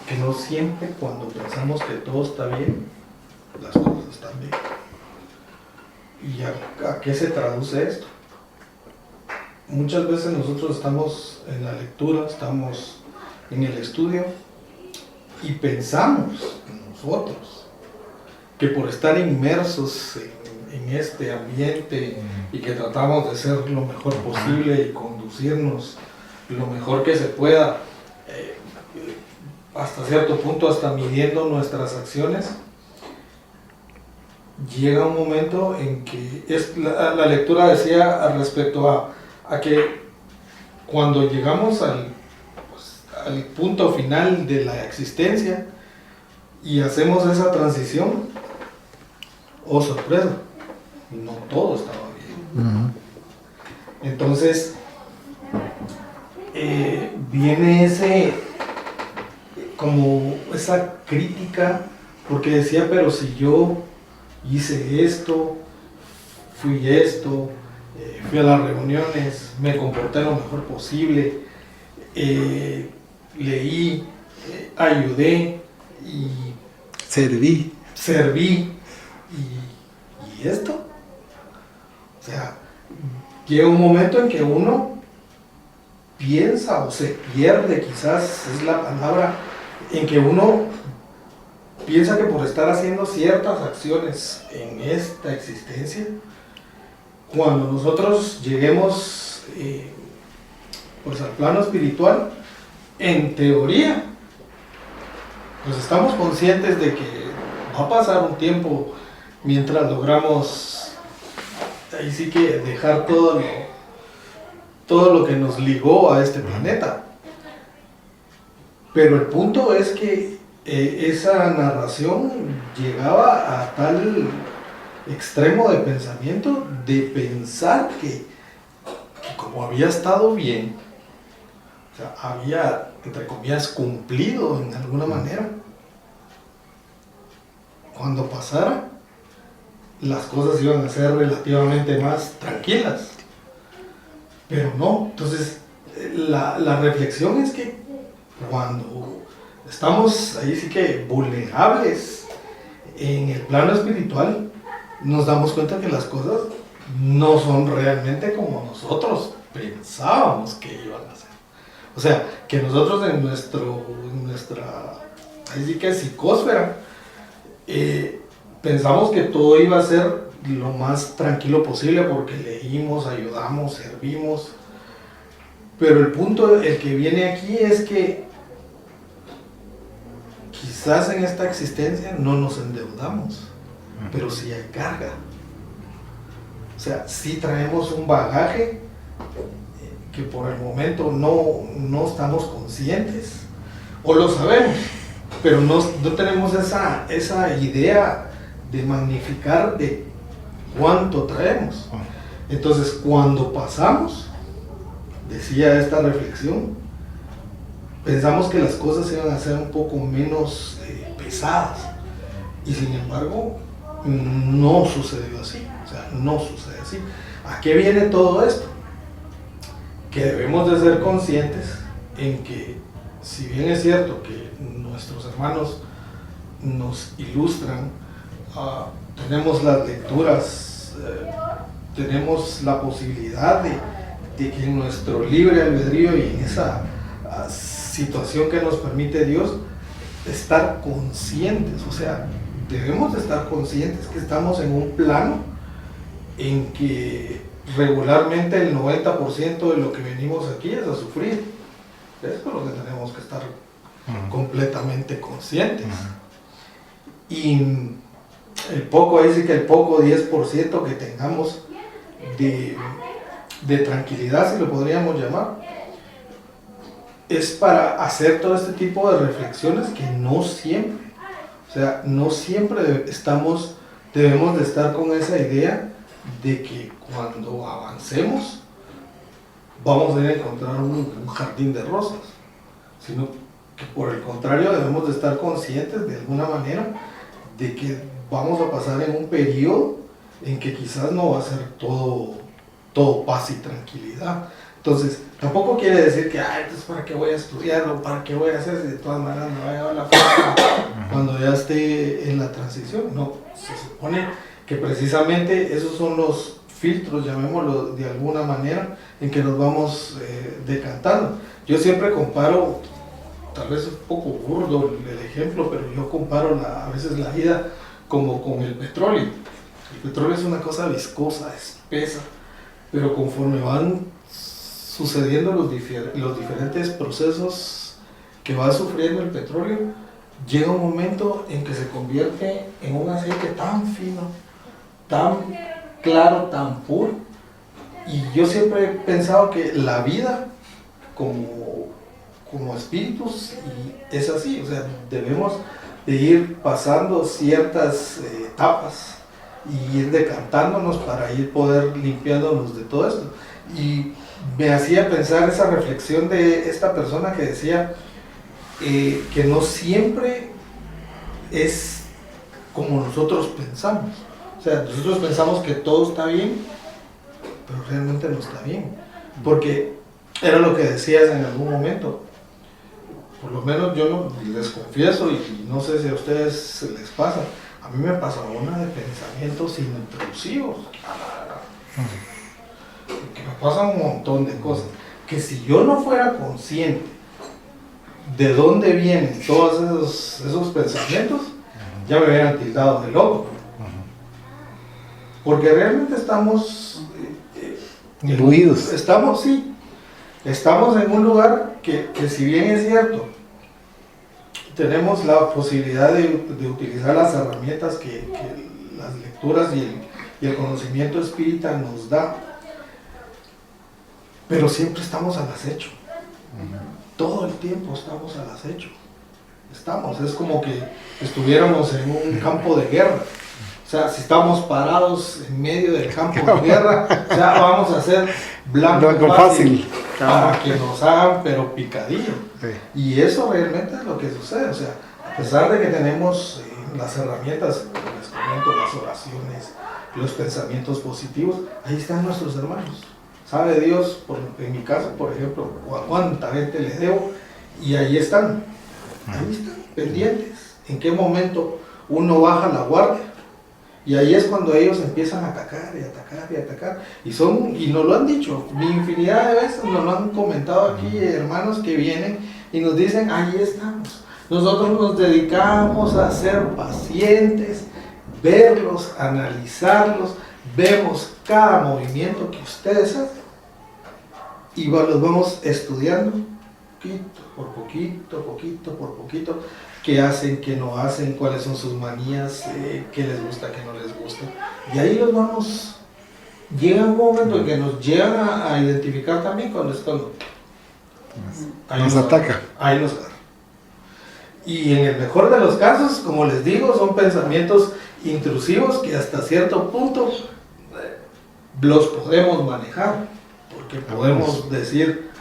que no siempre cuando pensamos que todo está bien, las cosas están bien. ¿Y a qué se traduce esto? Muchas veces nosotros estamos en la lectura, estamos en el estudio y pensamos nosotros que por estar inmersos en este ambiente y que tratamos de ser lo mejor posible y conducirnos lo mejor que se pueda, hasta cierto punto, hasta midiendo nuestras acciones, llega un momento en que la lectura decía respecto a que cuando llegamos al punto final de la existencia y hacemos esa transición, oh sorpresa, no todo estaba bien. Entonces viene esa crítica, porque decía, pero si yo hice esto, fui a las reuniones, me comporté lo mejor posible, leí, ayudé y serví, y esto, o sea, llega un momento en que uno piensa o se pierde, quizás es la palabra, en que uno piensa que por estar haciendo ciertas acciones en esta existencia, cuando nosotros lleguemos Pues al plano espiritual, en teoría, pues estamos conscientes de que va a pasar un tiempo mientras logramos, ahí sí que dejar todo lo que nos ligó a este planeta. Pero el punto es que esa narración llegaba a tal extremo de pensamiento, de pensar que como había estado bien, o sea, había, entre comillas, cumplido en alguna manera, cuando pasara, las cosas iban a ser relativamente más tranquilas. Pero no, entonces la reflexión es que cuando estamos ahí sí que vulnerables en el plano espiritual, nos damos cuenta que las cosas no son realmente como nosotros pensábamos que iban a ser. O sea, que nosotros en nuestra ahí sí que psicósfera pensamos que todo iba a ser lo más tranquilo posible porque leímos, ayudamos, servimos. Pero el punto, el que viene aquí es que quizás en esta existencia no nos endeudamos, pero sí hay carga. O sea, sí traemos un bagaje que por el momento no estamos conscientes, o lo sabemos, pero no tenemos esa idea de magnificar de cuánto traemos. Entonces, cuando pasamos, decía esta reflexión, pensamos que las cosas iban a ser un poco menos pesadas, y sin embargo no sucedió así. O sea, no sucede así. ¿A qué viene todo esto? Que debemos de ser conscientes en que, si bien es cierto que nuestros hermanos nos ilustran, tenemos las lecturas, tenemos la posibilidad de que en nuestro libre albedrío y en esa situación que nos permite Dios, estar conscientes, o sea, debemos de estar conscientes que estamos en un plano en que regularmente el 90% de lo que venimos aquí es a sufrir. Eso es lo que tenemos que estar completamente conscientes. Y el poco, ahí sí que el poco 10% que tengamos de tranquilidad, si lo podríamos llamar, es para hacer todo este tipo de reflexiones que no siempre, o sea, no siempre debemos de estar con esa idea de que cuando avancemos vamos a ir a encontrar un jardín de rosas, sino que por el contrario debemos de estar conscientes de alguna manera de que vamos a pasar en un periodo en que quizás no va a ser todo paz y tranquilidad. Entonces, tampoco quiere decir que, entonces ¿para qué voy a estudiar o para qué voy a hacer si de todas maneras me va a llevar la fuerza cuando ya esté en la transición? No, se supone que precisamente esos son los filtros, llamémoslo de alguna manera, en que nos vamos decantando. Yo siempre comparo, tal vez un poco burdo el ejemplo, pero yo comparo a veces la vida como con el petróleo. El petróleo es una cosa viscosa, espesa, pero conforme van sucediendo los diferentes procesos que va sufriendo el petróleo, llega un momento en que se convierte en un aceite tan fino, tan claro, tan puro. Y yo siempre he pensado que la vida como espíritus es así, o sea, debemos de ir pasando ciertas etapas y ir decantándonos para ir poder limpiándonos de todo esto. Y me hacía pensar esa reflexión de esta persona que decía que no siempre es como nosotros pensamos. O sea, nosotros pensamos que todo está bien, pero realmente no está bien. Porque era lo que decías en algún momento. Por lo menos yo no les confieso, y no sé si a ustedes se les pasa, a mí me pasa una de pensamientos intrusivos. Que me pasan un montón de cosas. Que si yo no fuera consciente de dónde vienen todos esos pensamientos, ya me hubieran tildado de loco. Porque realmente estamos imbuidos. Estamos, sí. estamos en un lugar que si bien es cierto, tenemos la posibilidad de utilizar las herramientas que las lecturas y el conocimiento espírita nos da, pero siempre estamos al acecho. Todo el tiempo estamos al acecho. Es como que estuviéramos en un campo de guerra. O sea, si estamos parados en medio del campo de guerra, o sea, vamos a ser blanco fácil para que nos hagan, pero picadillo. Sí. Y eso realmente es lo que sucede. O sea, a pesar de que tenemos las herramientas, como les comento, las oraciones, los pensamientos positivos, ahí están nuestros hermanos. Sabe Dios, en mi caso, por ejemplo, a cuánta gente les debo, y ahí están, pendientes. En qué momento uno baja la guardia. Y ahí es cuando ellos empiezan a atacar y atacar y atacar. Y nos lo han dicho, infinidad de veces nos lo han comentado aquí, hermanos que vienen y nos dicen, ahí estamos. Nosotros nos dedicamos a ser pacientes, verlos, analizarlos, vemos cada movimiento que ustedes hacen y los vamos estudiando poquito por poquito, qué hacen, qué no hacen, cuáles son sus manías, qué les gusta, qué no les gusta. Y ahí los vamos, llega un momento en que nos llegan a identificar también cuando nos ataca. Ahí nos agarra. Y en el mejor de los casos, como les digo, son pensamientos intrusivos que hasta cierto punto los podemos manejar, porque podemos decir,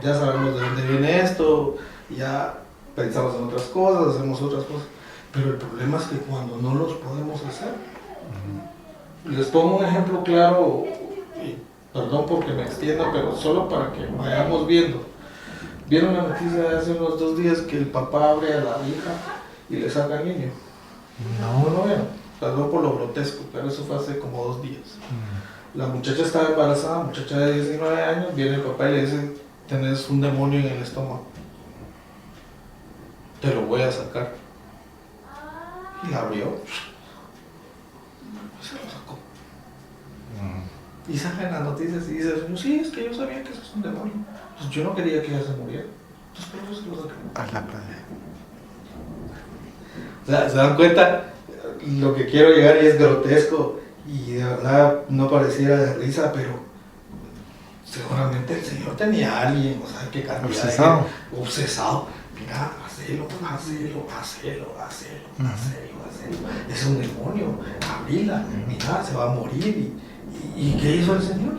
ya sabemos de dónde viene esto, ya pensamos en otras cosas, hacemos otras cosas, pero el problema es que cuando no los podemos hacer, les pongo un ejemplo claro, y perdón porque me extienda, pero solo para que vayamos viendo. ¿Vieron la noticia de hace unos 2 días que el papá abre a la hija y le saca al niño? No vieron, perdón por lo grotesco, pero eso fue hace como 2 días. La muchacha estaba embarazada, muchacha de 19 años, viene el papá y le dice, tenés un demonio en el estómago, te lo voy a sacar. Y la abrió y se lo sacó. Y salen las noticias y dice, sí, es que yo sabía que eso es un demonio. Pues yo no quería que ella se muriera. Entonces por eso se lo saqué. A la padre. O sea, ¿se dan cuenta? Lo que quiero llegar y es grotesco y de verdad no pareciera de risa, pero seguramente el Señor tenía a alguien, o sea, qué cantidad obsesado. Mira, hacelo. Es un demonio, abrila, mira, se va a morir. ¿Y qué hizo el Señor?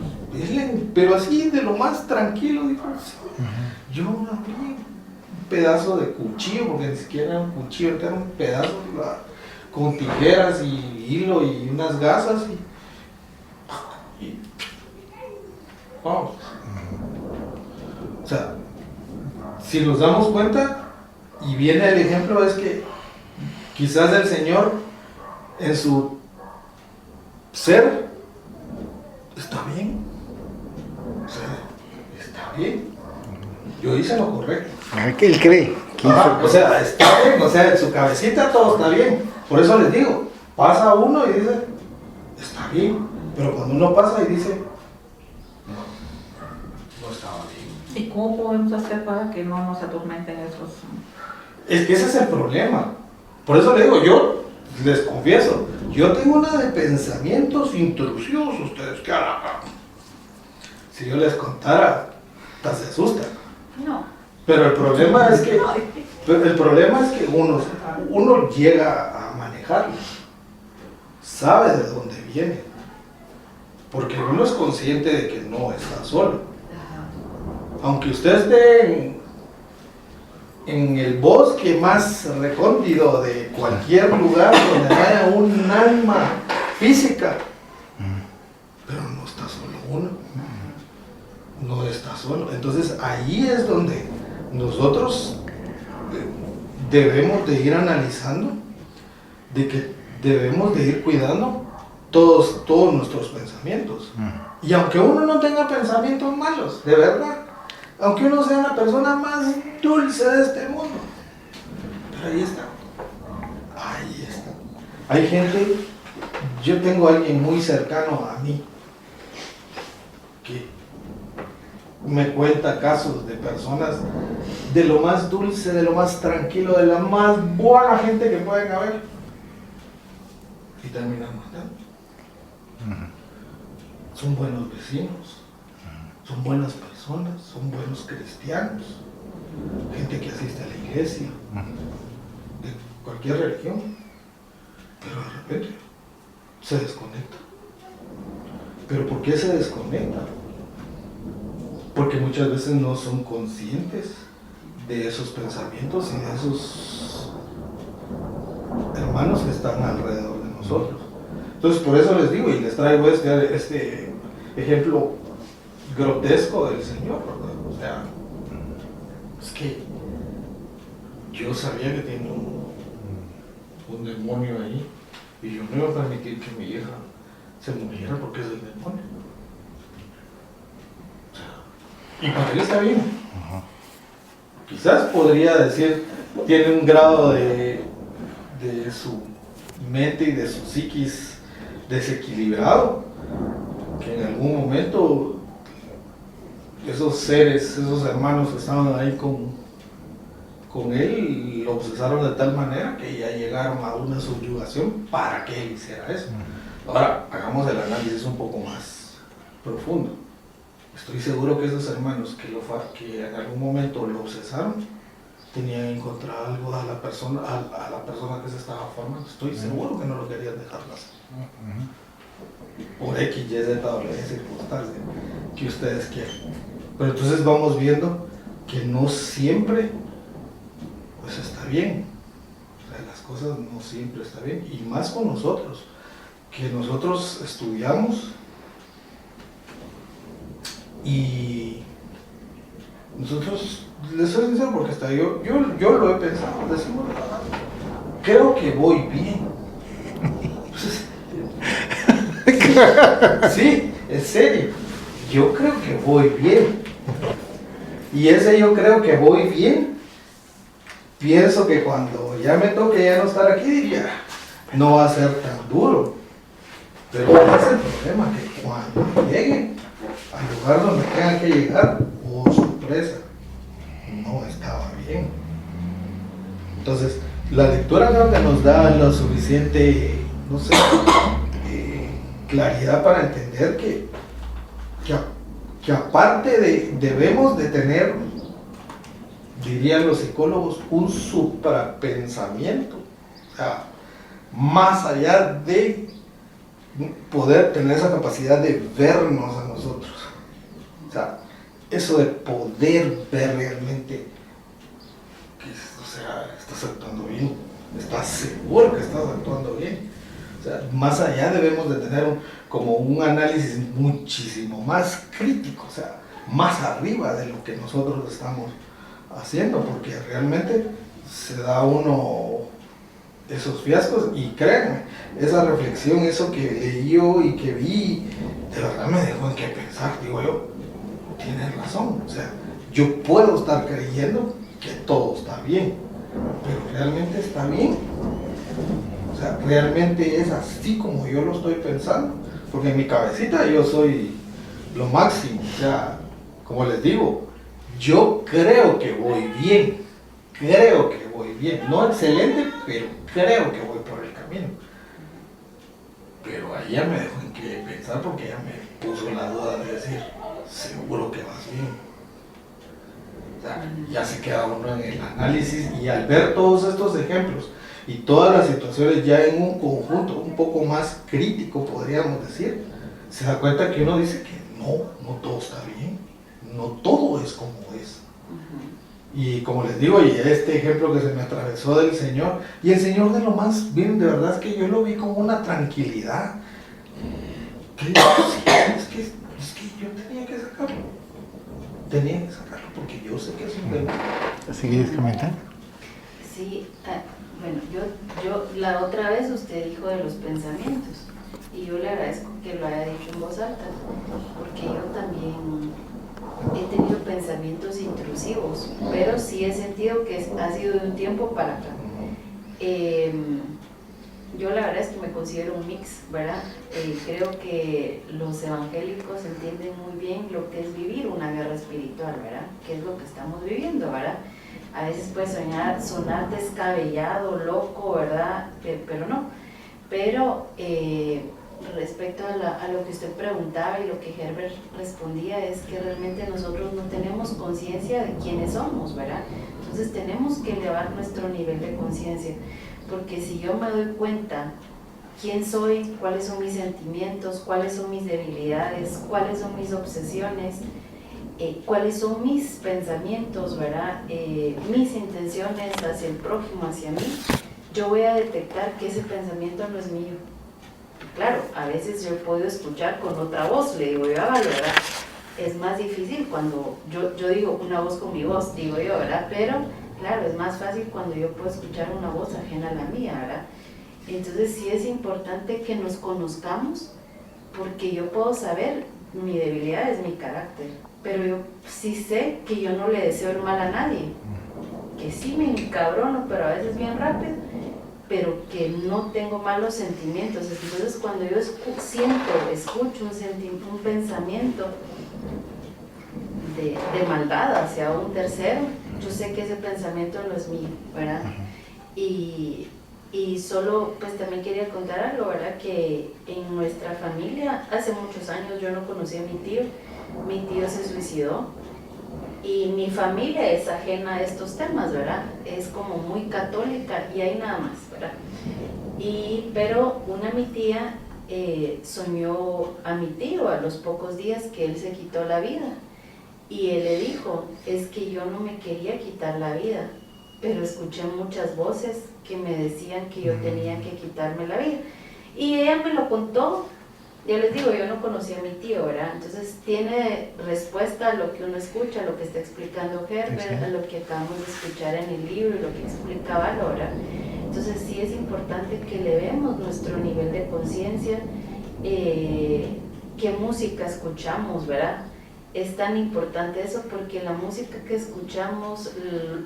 Pero así, de lo más tranquilo, dijo, yo abrí un pedazo de cuchillo, porque ni siquiera era un cuchillo, era un pedazo con tijeras y hilo y unas gasas y vamos. O sea, si nos damos cuenta y viene el ejemplo, es que quizás el Señor en su ser está bien, o sea, está bien, yo hice lo correcto. ¿Qué él cree? O sea, está bien, o sea, en su cabecita todo está bien. Por eso les digo, pasa uno y dice, está bien, pero cuando uno pasa y dice, no estaba bien. ¿Y cómo podemos hacer para que no nos atormenten esos? Es que ese es el problema. Por eso le digo, yo les confieso, yo tengo una de pensamientos intrusivos, ustedes que harán. Si yo les contara, hasta se asustan. No. Pero el problema es que uno llega a manejarlo, sabe de dónde viene, porque uno es consciente de que no está solo. Aunque usted esté en el bosque más recóndito de cualquier lugar donde haya un alma física, pero no está solo uno, no está solo. Entonces ahí es donde nosotros debemos de ir analizando, de que debemos de ir cuidando todos nuestros pensamientos. Y aunque uno no tenga pensamientos malos, de verdad, aunque uno sea la persona más dulce de este mundo, pero ahí está. Hay gente, yo tengo a alguien muy cercano a mí, que me cuenta casos de personas de lo más dulce, de lo más tranquilo, de la más buena gente que pueden haber, y terminan matando. Son buenos vecinos, son buenas personas, son buenos cristianos, gente que asiste a la iglesia, de cualquier religión, pero de repente se desconecta. ¿Pero por qué se desconecta? Porque muchas veces no son conscientes de esos pensamientos y de esos hermanos que están alrededor de nosotros. Entonces por eso les digo y les traigo este ejemplo grotesco del Señor, ¿verdad? O sea, es que yo sabía que tenía un demonio ahí y yo no iba a permitir que mi hija se muriera porque es el demonio. O sea, y para él está bien. Quizás podría decir, tiene un grado de su mente y de su psiquis desequilibrado, que en algún momento esos seres, esos hermanos que estaban ahí con él, lo obsesaron de tal manera que ya llegaron a una subyugación para que él hiciera eso. Ahora, hagamos el análisis un poco más profundo. Estoy seguro que esos hermanos que en algún momento lo obsesaron, tenían en contra algo a la persona que se estaba formando. Estoy seguro que no lo querían dejar hacer. Por X, Y, Z, W, circunstancia que ustedes quieran. Pero entonces vamos viendo que no siempre pues está bien. O sea, las cosas no siempre están bien. Y más con nosotros, que nosotros estudiamos y nosotros, les soy sincero porque hasta yo lo he pensado, decimos la verdad, creo que voy bien. Sí, en serio, yo creo que voy bien. Y ese yo creo que voy bien, pienso que cuando ya me toque ya no estar aquí, diría, no va a ser tan duro. Pero ese es el problema, que cuando llegue al lugar donde tenga que llegar, oh sorpresa, no estaba bien. Entonces, la lectura creo que nos da la suficiente, no sé, claridad para entender que aparte debemos de tener, dirían los psicólogos, un suprapensamiento, o sea, más allá de poder tener esa capacidad de vernos a nosotros, o sea, eso de poder ver realmente que, o sea, estás actuando bien, estás seguro que estás actuando bien. O sea, más allá debemos de tener como un análisis muchísimo más crítico, o sea, más arriba de lo que nosotros estamos haciendo, porque realmente se da uno esos fiascos y créanme, esa reflexión, eso que leí yo y que vi, de verdad me dejó en qué pensar. Digo yo, tienes razón, o sea, yo puedo estar creyendo que todo está bien, pero realmente está bien. O sea, realmente es así como yo lo estoy pensando, porque en mi cabecita yo soy lo máximo, o sea, como les digo, yo creo que voy bien, no excelente, pero creo que voy por el camino. Pero ahí ya me dejó en qué pensar, porque ya me puso la duda de decir, seguro que vas bien. O sea, ya se queda uno en el análisis y al ver todos estos ejemplos y todas las situaciones ya en un conjunto un poco más crítico, podríamos decir, se da cuenta que uno dice que no todo está bien, no todo es como es. Y como les digo, y este ejemplo que se me atravesó del Señor, y el Señor de lo más bien, de verdad es que yo lo vi con una tranquilidad. Que es que yo tenía que sacarlo porque yo sé que es un demonio. ¿Sí quieres comentar? Sí, bueno, yo la otra vez usted dijo de los pensamientos y yo le agradezco que lo haya dicho en voz alta, porque yo también he tenido pensamientos intrusivos, pero sí he sentido que ha sido de un tiempo para acá. yo la verdad es que me considero un mix, ¿verdad? Creo que los evangélicos entienden muy bien lo que es vivir una guerra espiritual, ¿verdad? Que es lo que estamos viviendo, ¿verdad? A veces puede sonar descabellado, loco, ¿verdad? Pero no. Pero respecto a lo que usted preguntaba y lo que Herbert respondía, es que realmente nosotros no tenemos conciencia de quiénes somos, ¿verdad? Entonces tenemos que elevar nuestro nivel de conciencia, porque si yo me doy cuenta quién soy, cuáles son mis sentimientos, cuáles son mis debilidades, cuáles son mis obsesiones, cuáles son mis pensamientos, ¿verdad? Mis intenciones hacia el prójimo, hacia mí, yo voy a detectar que ese pensamiento no es mío. Claro, a veces yo puedo escuchar con otra voz, le digo yo, hágalo, ¿verdad? Es más difícil cuando yo digo una voz con mi voz, digo yo, ¿verdad? Pero, claro, es más fácil cuando yo puedo escuchar una voz ajena a la mía, ¿verdad? Entonces sí es importante que nos conozcamos, porque yo puedo saber, mi debilidad es mi carácter, pero yo sí sé que yo no le deseo el mal a nadie, que sí me encabrono, pero a veces bien rápido, pero que no tengo malos sentimientos. Entonces cuando yo escucho un pensamiento de maldad hacia un tercero, yo sé que ese pensamiento no es mío, ¿verdad? Y solo, pues también quería contar algo, ¿verdad? Que en nuestra familia, hace muchos años yo no conocí a mi tío se suicidó, y mi familia es ajena a estos temas, ¿verdad? Es como muy católica y hay nada más, ¿verdad? Pero mi tía soñó a mi tío a los pocos días que él se quitó la vida, y él le dijo, es que yo no me quería quitar la vida, pero escuché muchas voces que me decían que yo tenía que quitarme la vida, y ella me lo contó. Ya les digo, yo no conocía a mi tío, ¿verdad? Entonces tiene respuesta a lo que uno escucha, a lo que está explicando Herbert, a lo que acabamos de escuchar en el libro y lo que explicaba Laura. Entonces sí es importante que elevemos nuestro nivel de conciencia, qué música escuchamos, ¿verdad? Es tan importante eso, porque la música que escuchamos,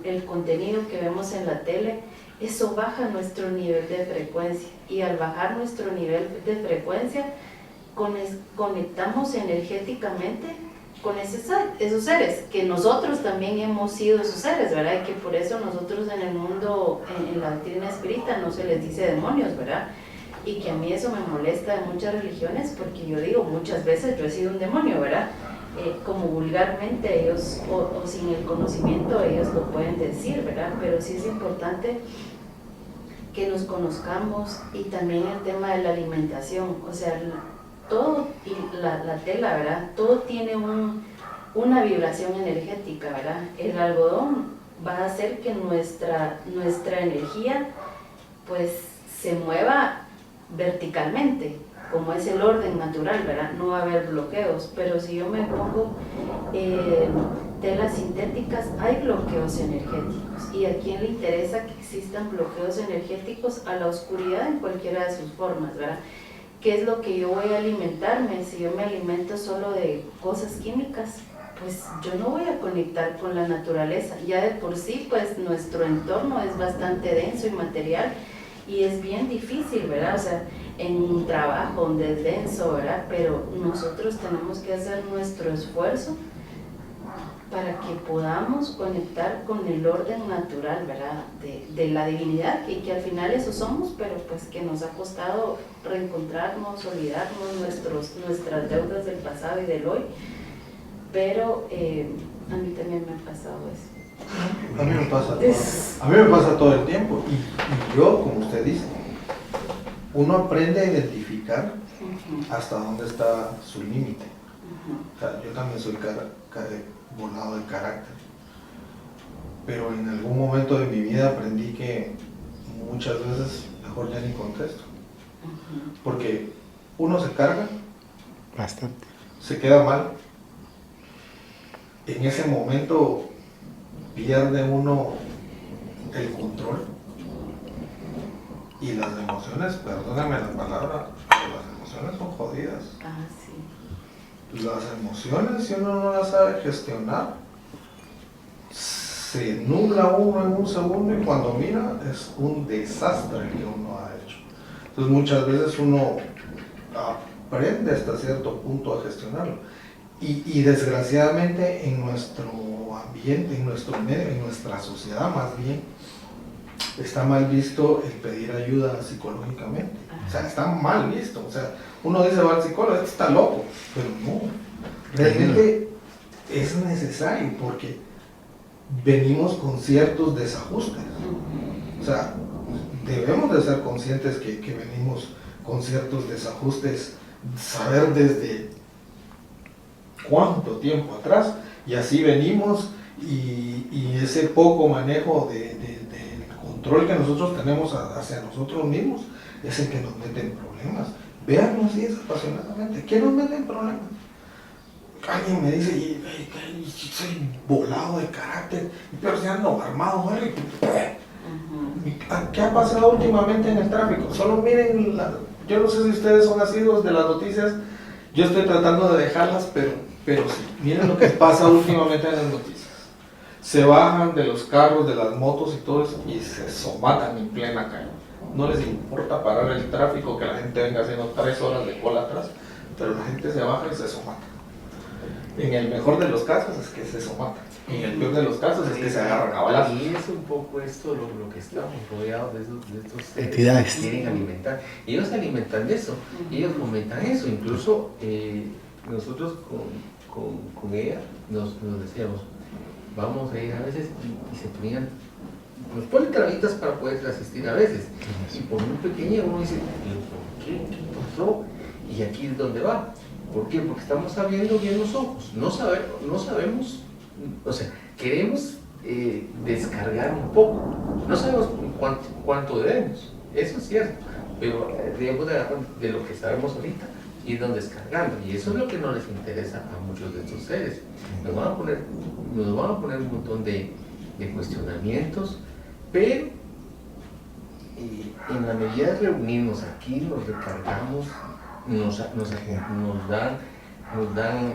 el contenido que vemos en la tele, eso baja nuestro nivel de frecuencia, y al bajar nuestro nivel de frecuencia, conectamos energéticamente con esos seres, que nosotros también hemos sido esos seres, ¿verdad? Y que por eso nosotros en el mundo, en la doctrina espírita, no se les dice demonios, ¿verdad? Y que a mí eso me molesta de muchas religiones, porque yo digo, muchas veces yo he sido un demonio, ¿verdad? Como vulgarmente ellos, o sin el conocimiento, ellos lo pueden decir, ¿verdad? Pero sí es importante que nos conozcamos, y también el tema de la alimentación, o sea, todo, y la tela, ¿verdad? Todo tiene una vibración energética, ¿verdad? El algodón va a hacer que nuestra energía pues se mueva verticalmente, como es el orden natural, ¿verdad? No va a haber bloqueos, pero si yo me pongo telas sintéticas, hay bloqueos energéticos, y a quién le interesa que existan bloqueos energéticos a la oscuridad en cualquiera de sus formas, ¿verdad? ¿Qué es lo que yo voy a alimentarme? Si yo me alimento solo de cosas químicas, pues yo no voy a conectar con la naturaleza. Ya de por sí, pues nuestro entorno es bastante denso y material, y es bien difícil, ¿verdad? O sea, en un trabajo donde es denso, ¿verdad? Pero nosotros tenemos que hacer nuestro esfuerzo para que podamos conectar con el orden natural, ¿verdad? De la divinidad, que al final eso somos, pero pues que nos ha costado reencontrarnos, olvidarnos nuestras deudas del pasado y del hoy. Pero a mí también me ha pasado eso. A mí me pasa todo el tiempo, y yo, como usted dice, uno aprende a identificar hasta dónde está su límite. O sea, yo también soy volado de carácter, pero en algún momento de mi vida aprendí que muchas veces mejor ya ni contesto, porque uno se carga Bastante. se queda mal, en ese momento pierde uno el control, y las emociones, perdóname la palabra, pero las emociones son jodidas. Sí. Las emociones, si uno no las sabe gestionar, se nubla uno en un segundo, y cuando mira es un desastre que uno ha hecho. Entonces muchas veces uno aprende hasta cierto punto a gestionarlo. Y desgraciadamente en nuestro ambiente, en nuestro medio, en nuestra sociedad más bien, está mal visto el pedir ayuda psicológicamente. O sea, está mal visto. O sea, uno dice, va al psicólogo, este está loco. Pero no, realmente es necesario porque venimos con ciertos desajustes. O sea, debemos de ser conscientes que venimos con ciertos desajustes, saber desde cuánto tiempo atrás, y así venimos, y ese poco manejo del control que nosotros tenemos hacia nosotros mismos es el que nos mete en problemas. Véanlo así desapasionadamente, ¿qué nos mete en problemas? Alguien me dice, y soy volado de carácter, pero si ando armado, ¿vale? ¿Qué ha pasado últimamente en el tráfico? Solo miren, yo no sé si ustedes son asiduos de las noticias, yo estoy tratando de dejarlas, pero sí, miren lo que pasa últimamente en las noticias. Se bajan de los carros, de las motos y todo eso, y se somatan en plena calle. No les importa parar el tráfico, que la gente venga haciendo 3 horas de cola atrás, pero la gente se baja y se somata. En el mejor de los casos es que se somata. En el peor de los casos es que se agarran a balazos. Y es un poco esto lo que estamos rodeados de estos entidades que quieren alimentar. Ellos se alimentan de eso, ellos fomentan eso. Incluso nosotros con ella nos decíamos, vamos a ir a veces y se ponían, nos ponen trabitas para poder asistir a veces. Y por muy pequeña uno dice, ¿por qué? ¿Qué pasó? ¿Y aquí es donde va? ¿Por qué? Porque estamos abriendo bien los ojos. No sabemos, o sea, queremos descargar un poco. No sabemos cuánto debemos, eso es cierto, pero debemos de lo que sabemos ahorita ir descargando. Y eso es lo que no les interesa a muchos de estos seres. Nos van a poner un montón de cuestionamientos, pero en la medida de reunirnos aquí, nos recargamos, nos dan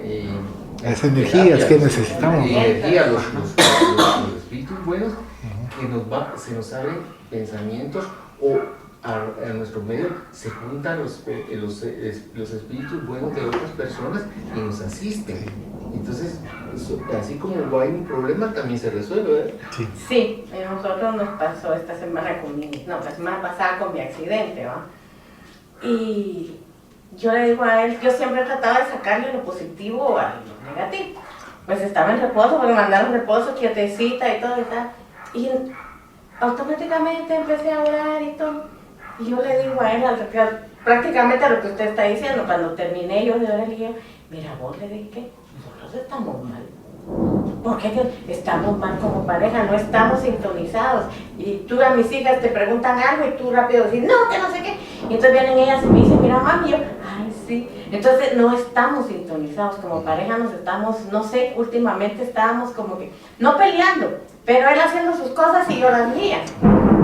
las energías que necesitamos. Energía, los espíritus buenos, que se nos abren pensamientos, o a nuestro medio se juntan los espíritus buenos de otras personas y nos asisten. Entonces, así como hay un problema, también se resuelve, ¿verdad? Sí, a nosotros nos pasó esta semana la semana pasada con mi accidente, ¿va? Y yo le digo a él, yo siempre trataba de sacarle lo positivo a lo negativo. Pues estaba en reposo, me mandaron reposo, quietecita y todo y tal. Y automáticamente empecé a orar y todo. Y yo le digo a él, prácticamente a lo que usted está diciendo, cuando terminé yo de orar, le dije, mira, vos le dije que nosotros estamos mal. ¿Por qué estamos mal como pareja? No estamos sintonizados. Y tú a mis hijas te preguntan algo y tú rápido dices, no, que no sé qué. Y entonces vienen ellas y me dicen, mira, mami, yo, ay, sí. Entonces no estamos sintonizados como pareja, nos estamos, no sé, últimamente estábamos como que, no peleando, pero él haciendo sus cosas y yo las mías.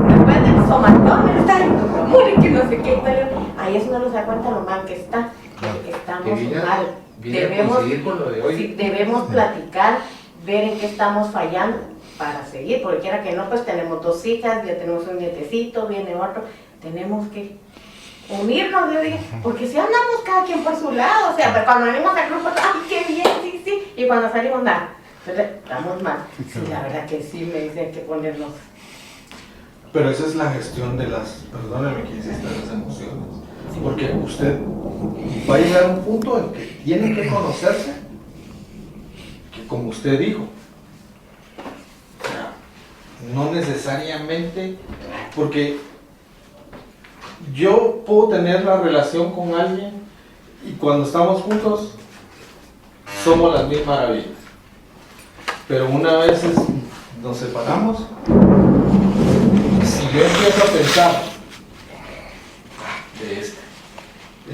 Después del somatón, él está en tu amor y que no sé qué. Pero ahí es uno no se da cuenta lo mal que está, que estamos mal. Debemos platicar, ver en qué estamos fallando para seguir, porque quiera que no, pues tenemos 2 hijas, ya tenemos un nietecito, viene otro, tenemos que unirnos, yo digo, porque si andamos cada quien por su lado, o sea, cuando venimos al grupo, ¡ay, qué bien! Sí, y cuando salimos, nada, entonces estamos mal. Sí, la verdad que sí, me dicen que ponernos. Pero esa es la gestión de perdóname que insista, las emociones. Porque usted va a llegar a un punto en que tiene que conocerse, que como usted dijo, no necesariamente, porque yo puedo tener la relación con alguien y cuando estamos juntos somos las mil maravillas, pero una vez nos separamos, si yo empiezo a pensar de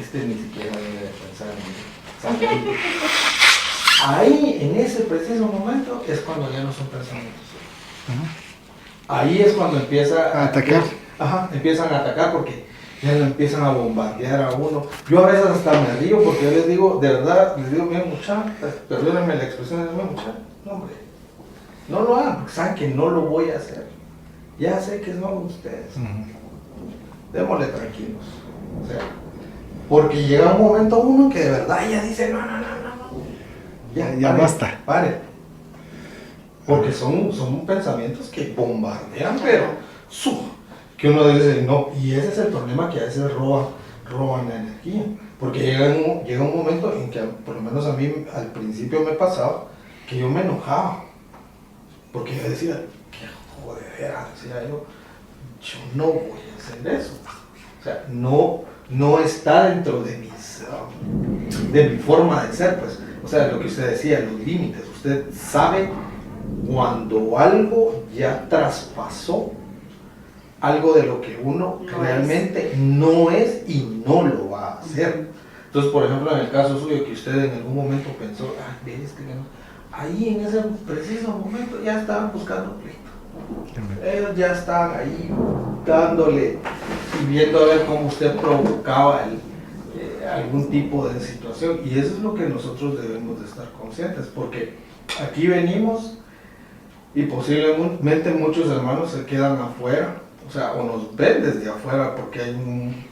este ni siquiera debe de pensar en mí. Ahí, en ese preciso momento, es cuando ya no son pensamientos. Ahí es cuando empieza a atacar. Empiezan a atacar porque ya lo empiezan a bombardear a uno. Yo a veces hasta me río porque yo les digo, de verdad, mira muchacha, perdónenme la expresión, mira muchacha, no hombre, no lo hagan, porque saben que no lo voy a hacer. Ya sé que es no con ustedes. Démosle tranquilos. O sea, porque llega un momento uno que de verdad ya dice, no. Ya pare, basta. Pare. Porque son pensamientos que bombardean, pero que uno dice, no. Y ese es el problema, que a veces roban la energía. Porque llega un momento en que, por lo menos a mí, al principio me pasaba, que yo me enojaba. Porque yo decía, qué jodedera, decía yo no voy a hacer eso. O sea, no está dentro de mi forma de ser, pues. O sea, lo que usted decía, los límites. Usted sabe cuando algo ya traspasó algo de lo que uno realmente no es y no lo va a hacer. Entonces, por ejemplo, en el caso suyo, que usted en algún momento pensó, ves que no. Ahí en ese preciso momento ya estaban buscando pleito. Ellos ya estaban ahí dándole y viendo a ver cómo usted provocaba algún tipo de situación. Y eso es lo que nosotros debemos de estar conscientes, porque aquí venimos y posiblemente muchos hermanos se quedan afuera, o sea, o nos ven desde afuera porque hay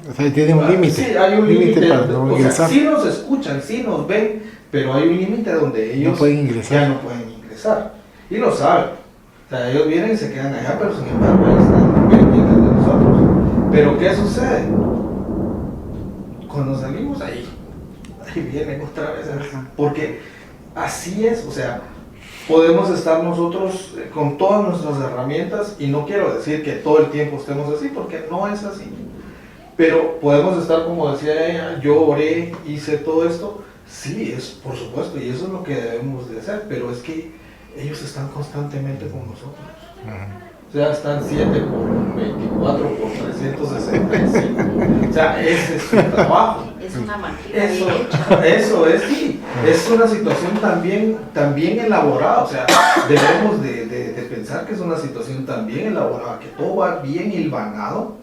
o sea, tiene un límite. Sí, hay un límite para no ingresar. sí nos escuchan, sí nos ven, pero hay un límite donde ellos no pueden ingresar. ya no pueden ingresar. Y lo saben. O sea, ellos vienen y se quedan allá, pero sin embargo ahí están pendientes de nosotros. Pero ¿qué sucede? Cuando salimos ahí vienen otra vez. Porque así es, o sea, podemos estar nosotros con todas nuestras herramientas, y no quiero decir que todo el tiempo estemos así, porque no es así. Pero podemos estar, como decía ella, yo oré, hice todo esto. Sí, es por supuesto, y eso es lo que debemos de hacer, pero es que ellos están constantemente con nosotros. O sea, están 7 por 24 por 365. O sea, ese es su trabajo. Es una máquina bien hecha. Eso es, sí. Es una situación también elaborada. O sea, debemos de pensar que es una situación también elaborada, que todo va bien hilvanado,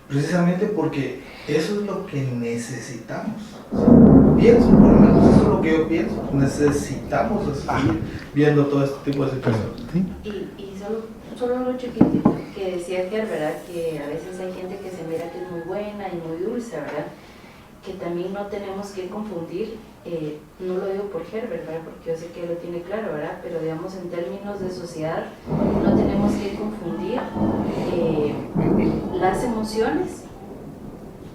precisamente porque eso es lo que necesitamos. Pienso, por lo menos eso es lo que yo pienso. Necesitamos seguir viendo todo este tipo de situaciones. Y solo lo chiquitito que decía que, ¿verdad? Que a veces hay gente que se mira que es muy buena y muy dulce, ¿verdad? Que también no tenemos que confundir, no lo digo por Herbert, ¿verdad? Porque yo sé que lo tiene claro, ¿verdad? Pero digamos en términos de sociedad, no tenemos que confundir las emociones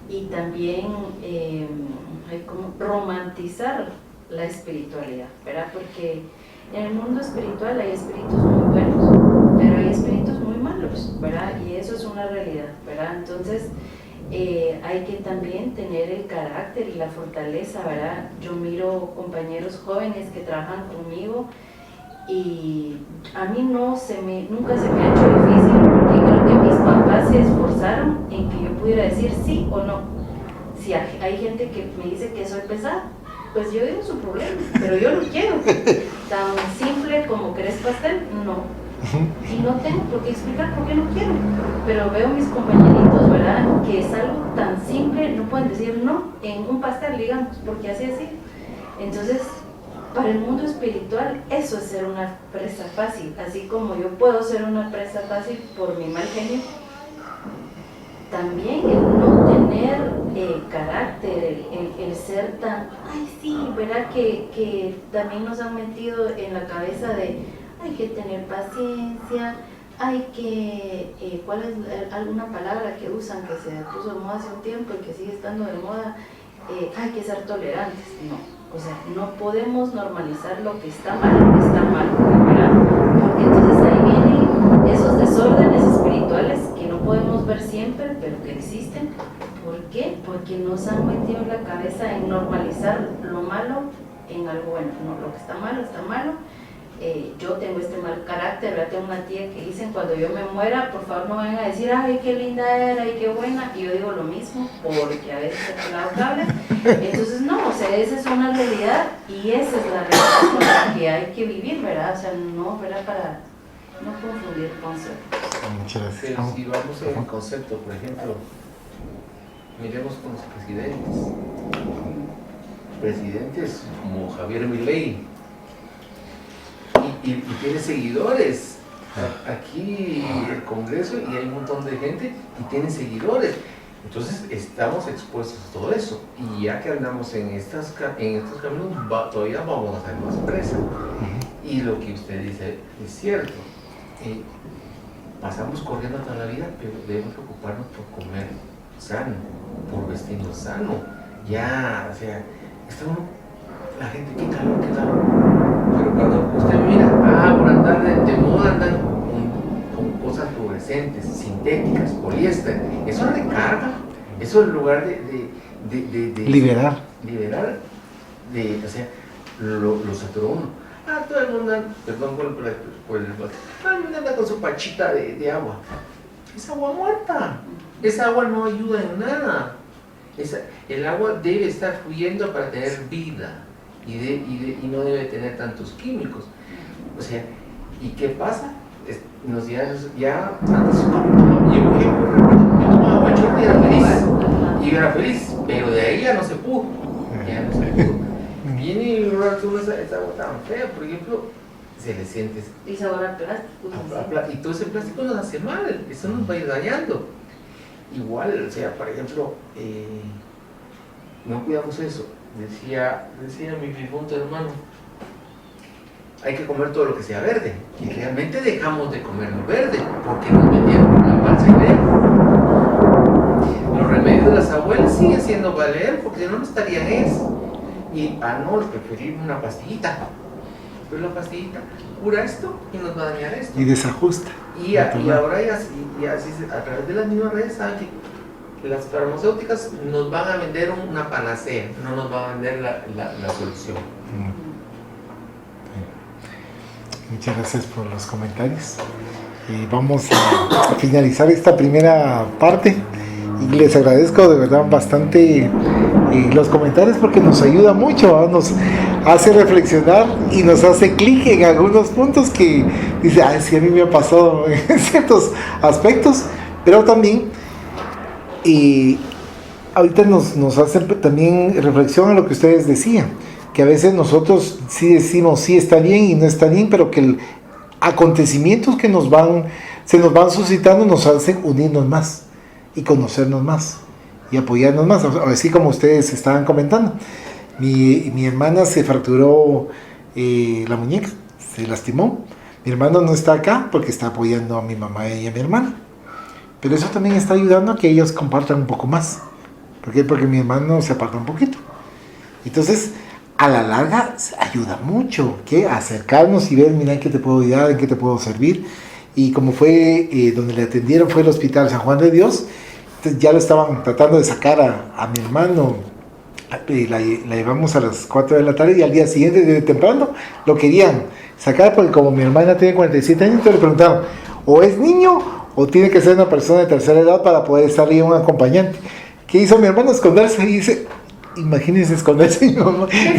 y también hay como romantizar la espiritualidad, ¿verdad? Porque en el mundo espiritual hay espíritus muy buenos, pero hay espíritus muy malos, ¿verdad? Y eso es una realidad, ¿verdad? Entonces, hay que también tener el carácter y la fortaleza, ¿verdad? Yo miro compañeros jóvenes que trabajan conmigo y a mí nunca se me ha hecho difícil, porque creo que mis papás se esforzaron en que yo pudiera decir sí o no. Si hay gente que me dice que soy pesada, pues yo digo su problema, pero yo no quiero. Tan simple como ¿querés pastel? No. Y no tengo por qué explicar por qué no quiero. Pero veo mis compañeritos, ¿verdad? Que es algo tan simple, no pueden decir no en un pastel, digamos, porque así. Entonces, para el mundo espiritual, eso es ser una presa fácil. Así como yo puedo ser una presa fácil por mi mal genio, también el no tener carácter, el ser tan, ¿verdad? Que también nos han metido en la cabeza de hay que tener paciencia, hay que, ¿cuál es alguna palabra que usan que se puso de moda hace un tiempo y que sigue estando de moda? Hay que ser tolerantes. No, o sea, no podemos normalizar lo que está mal, ¿verdad? Porque entonces ahí vienen esos desórdenes espirituales que no podemos ver siempre, pero que existen. ¿Por qué? Porque nos han metido en la cabeza en normalizar lo malo en algo bueno. No, lo que está malo, está malo. Yo tengo este mal carácter, ¿verdad? Tengo una tía que dicen cuando yo me muera, por favor no vayan a decir, ay, qué linda era y qué buena, y yo digo lo mismo, porque a veces he pelado cable. Entonces no, o sea, esa es una realidad y esa es la realidad con la que hay que vivir, ¿verdad? O sea, no, ¿verdad? Para no confundir conceptos. Muchas gracias. Pero si vamos en el concepto, por ejemplo, miremos con los presidentes como Javier Milei, y tiene seguidores. Aquí el Congreso, y hay un montón de gente y tiene seguidores. Entonces estamos expuestos a todo eso. Y ya que andamos en estos caminos, todavía vamos a ser más presa. Y lo que usted dice es cierto. Pasamos corriendo toda la vida, pero debemos preocuparnos por comer sano, por vestirnos sano. Ya, o sea, está uno, la gente, qué calor. Pero cuando usted mira, por andar de moda, andan con cosas fluorescentes, sintéticas, poliéster, eso recarga, eso en lugar de Liberar. O sea, lo saturó uno. Todo el mundo, perdón por el todo el mundo anda con su pachita de agua. Es agua muerta. Esa agua no ayuda en nada. El agua debe estar fluyendo para tener vida y no debe tener tantos químicos. O sea, ¿y qué pasa? Ya antes yo por ejemplo recuerdo, yo tomaba agua chorro y era feliz, pero de ahí ya no se pudo. Viene y esa agua tan fea, por ejemplo, se le siente. Y sabor a plástico. Y todo ese plástico nos hace mal, eso nos va a ir dañando. Igual, o sea, por ejemplo, no cuidamos eso. Decía mi difunto hermano, hay que comer todo lo que sea verde. Y realmente dejamos de comer lo verde, porque nos metieron con la falsa idea. Los remedios de las abuelas siguen siendo valer, porque no estarían eso. Y no, preferir una pastillita. Pero la pastillita cura esto y nos va a dañar esto. Y desajusta. Y ahora ya así, a través de las mismas redes saben que las farmacéuticas nos van a vender una panacea, no nos van a vender la solución. Muchas gracias por los comentarios. Vamos a finalizar esta primera parte y les agradezco de verdad bastante los comentarios porque nos ayuda mucho, nos hace reflexionar y nos hace clic en algunos puntos que dice, sí, a mí me ha pasado en ciertos aspectos, pero también ahorita nos hace también reflexión a lo que ustedes decían, que a veces nosotros sí decimos sí está bien y no está bien, pero que acontecimientos que se nos van suscitando nos hacen unirnos más y conocernos más y apoyarnos más, así como ustedes estaban comentando. Mi hermana se fracturó la muñeca, se lastimó. Mi hermano no está acá porque está apoyando a mi mamá y a mi hermana, pero eso también está ayudando a que ellos compartan un poco más. ¿Por qué? Porque mi hermano se aparta un poquito. Entonces, a la larga ayuda mucho, que acercarnos y ver, mira, en qué te puedo ayudar, en qué te puedo servir. Y como fue donde le atendieron fue el Hospital San Juan de Dios, entonces ya lo estaban tratando de sacar a mi hermano. La llevamos a las 4 de la tarde y al día siguiente, desde temprano, lo querían sacar porque como mi hermana tiene 47 años, entonces le preguntaron, o es niño o tiene que ser una persona de tercera edad para poder estar ahí un acompañante. ¿Qué hizo mi hermano? Esconderse, y dice, imagínense esconderse, mi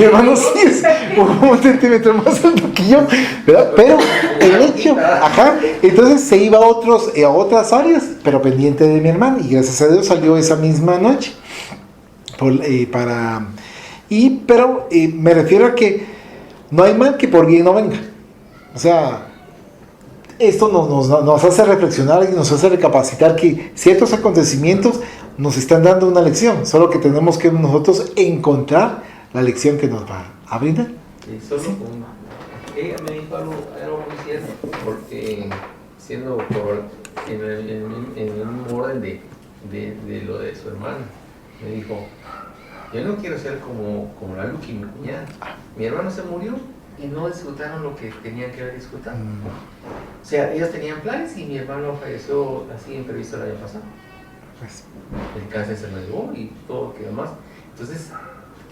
hermano sí es un centímetro más alto que yo, ¿verdad? Pero el hecho, entonces se iba a otras áreas, pero pendiente de mi hermano, y gracias a Dios salió esa misma noche. Pero me refiero a que no hay mal que por bien no venga. O sea, esto nos hace reflexionar y nos hace recapacitar que ciertos acontecimientos nos están dando una lección, solo que tenemos que nosotros encontrar la lección que nos va a brindar. Ella me dijo algo muy cierto, porque siendo en el mismo orden de lo de su hermana, me dijo, yo no quiero ser como la Lucky, mi cuñada. Mi hermano se murió y no disfrutaron lo que tenían que haber disfrutado. O sea, ellos tenían planes y mi hermano falleció así imprevisto el año pasado. El cáncer se lo llevó y todo lo que demás. Entonces,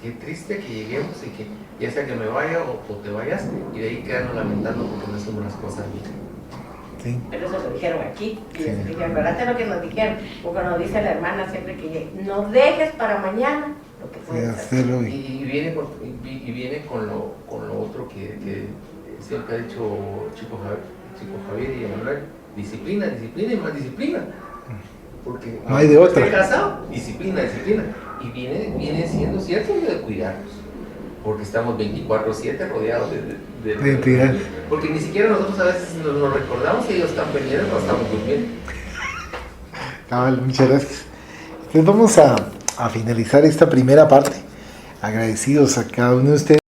qué triste que lleguemos y que ya sea que me vaya o te vayas y de ahí quedarnos lamentando porque no hacemos las cosas bien. Sí. Pero eso lo dijeron aquí, y dijeron, ¿verdad? Es lo que nos dijeron, porque nos dice la hermana siempre que llegue, no dejes para mañana lo que puedes hacer. Y viene con lo otro que siempre ha dicho Chico Javier y Emanuel, disciplina y más disciplina. Porque no hay de otra. Esté casado, disciplina. Y viene siendo cierto de cuidarnos. Porque estamos 24/7 rodeados de porque ni siquiera nosotros a veces nos recordamos que ellos están pendientes o estamos durmiendo. Muchas gracias. Entonces vamos a finalizar esta primera parte. Agradecidos a cada uno de ustedes.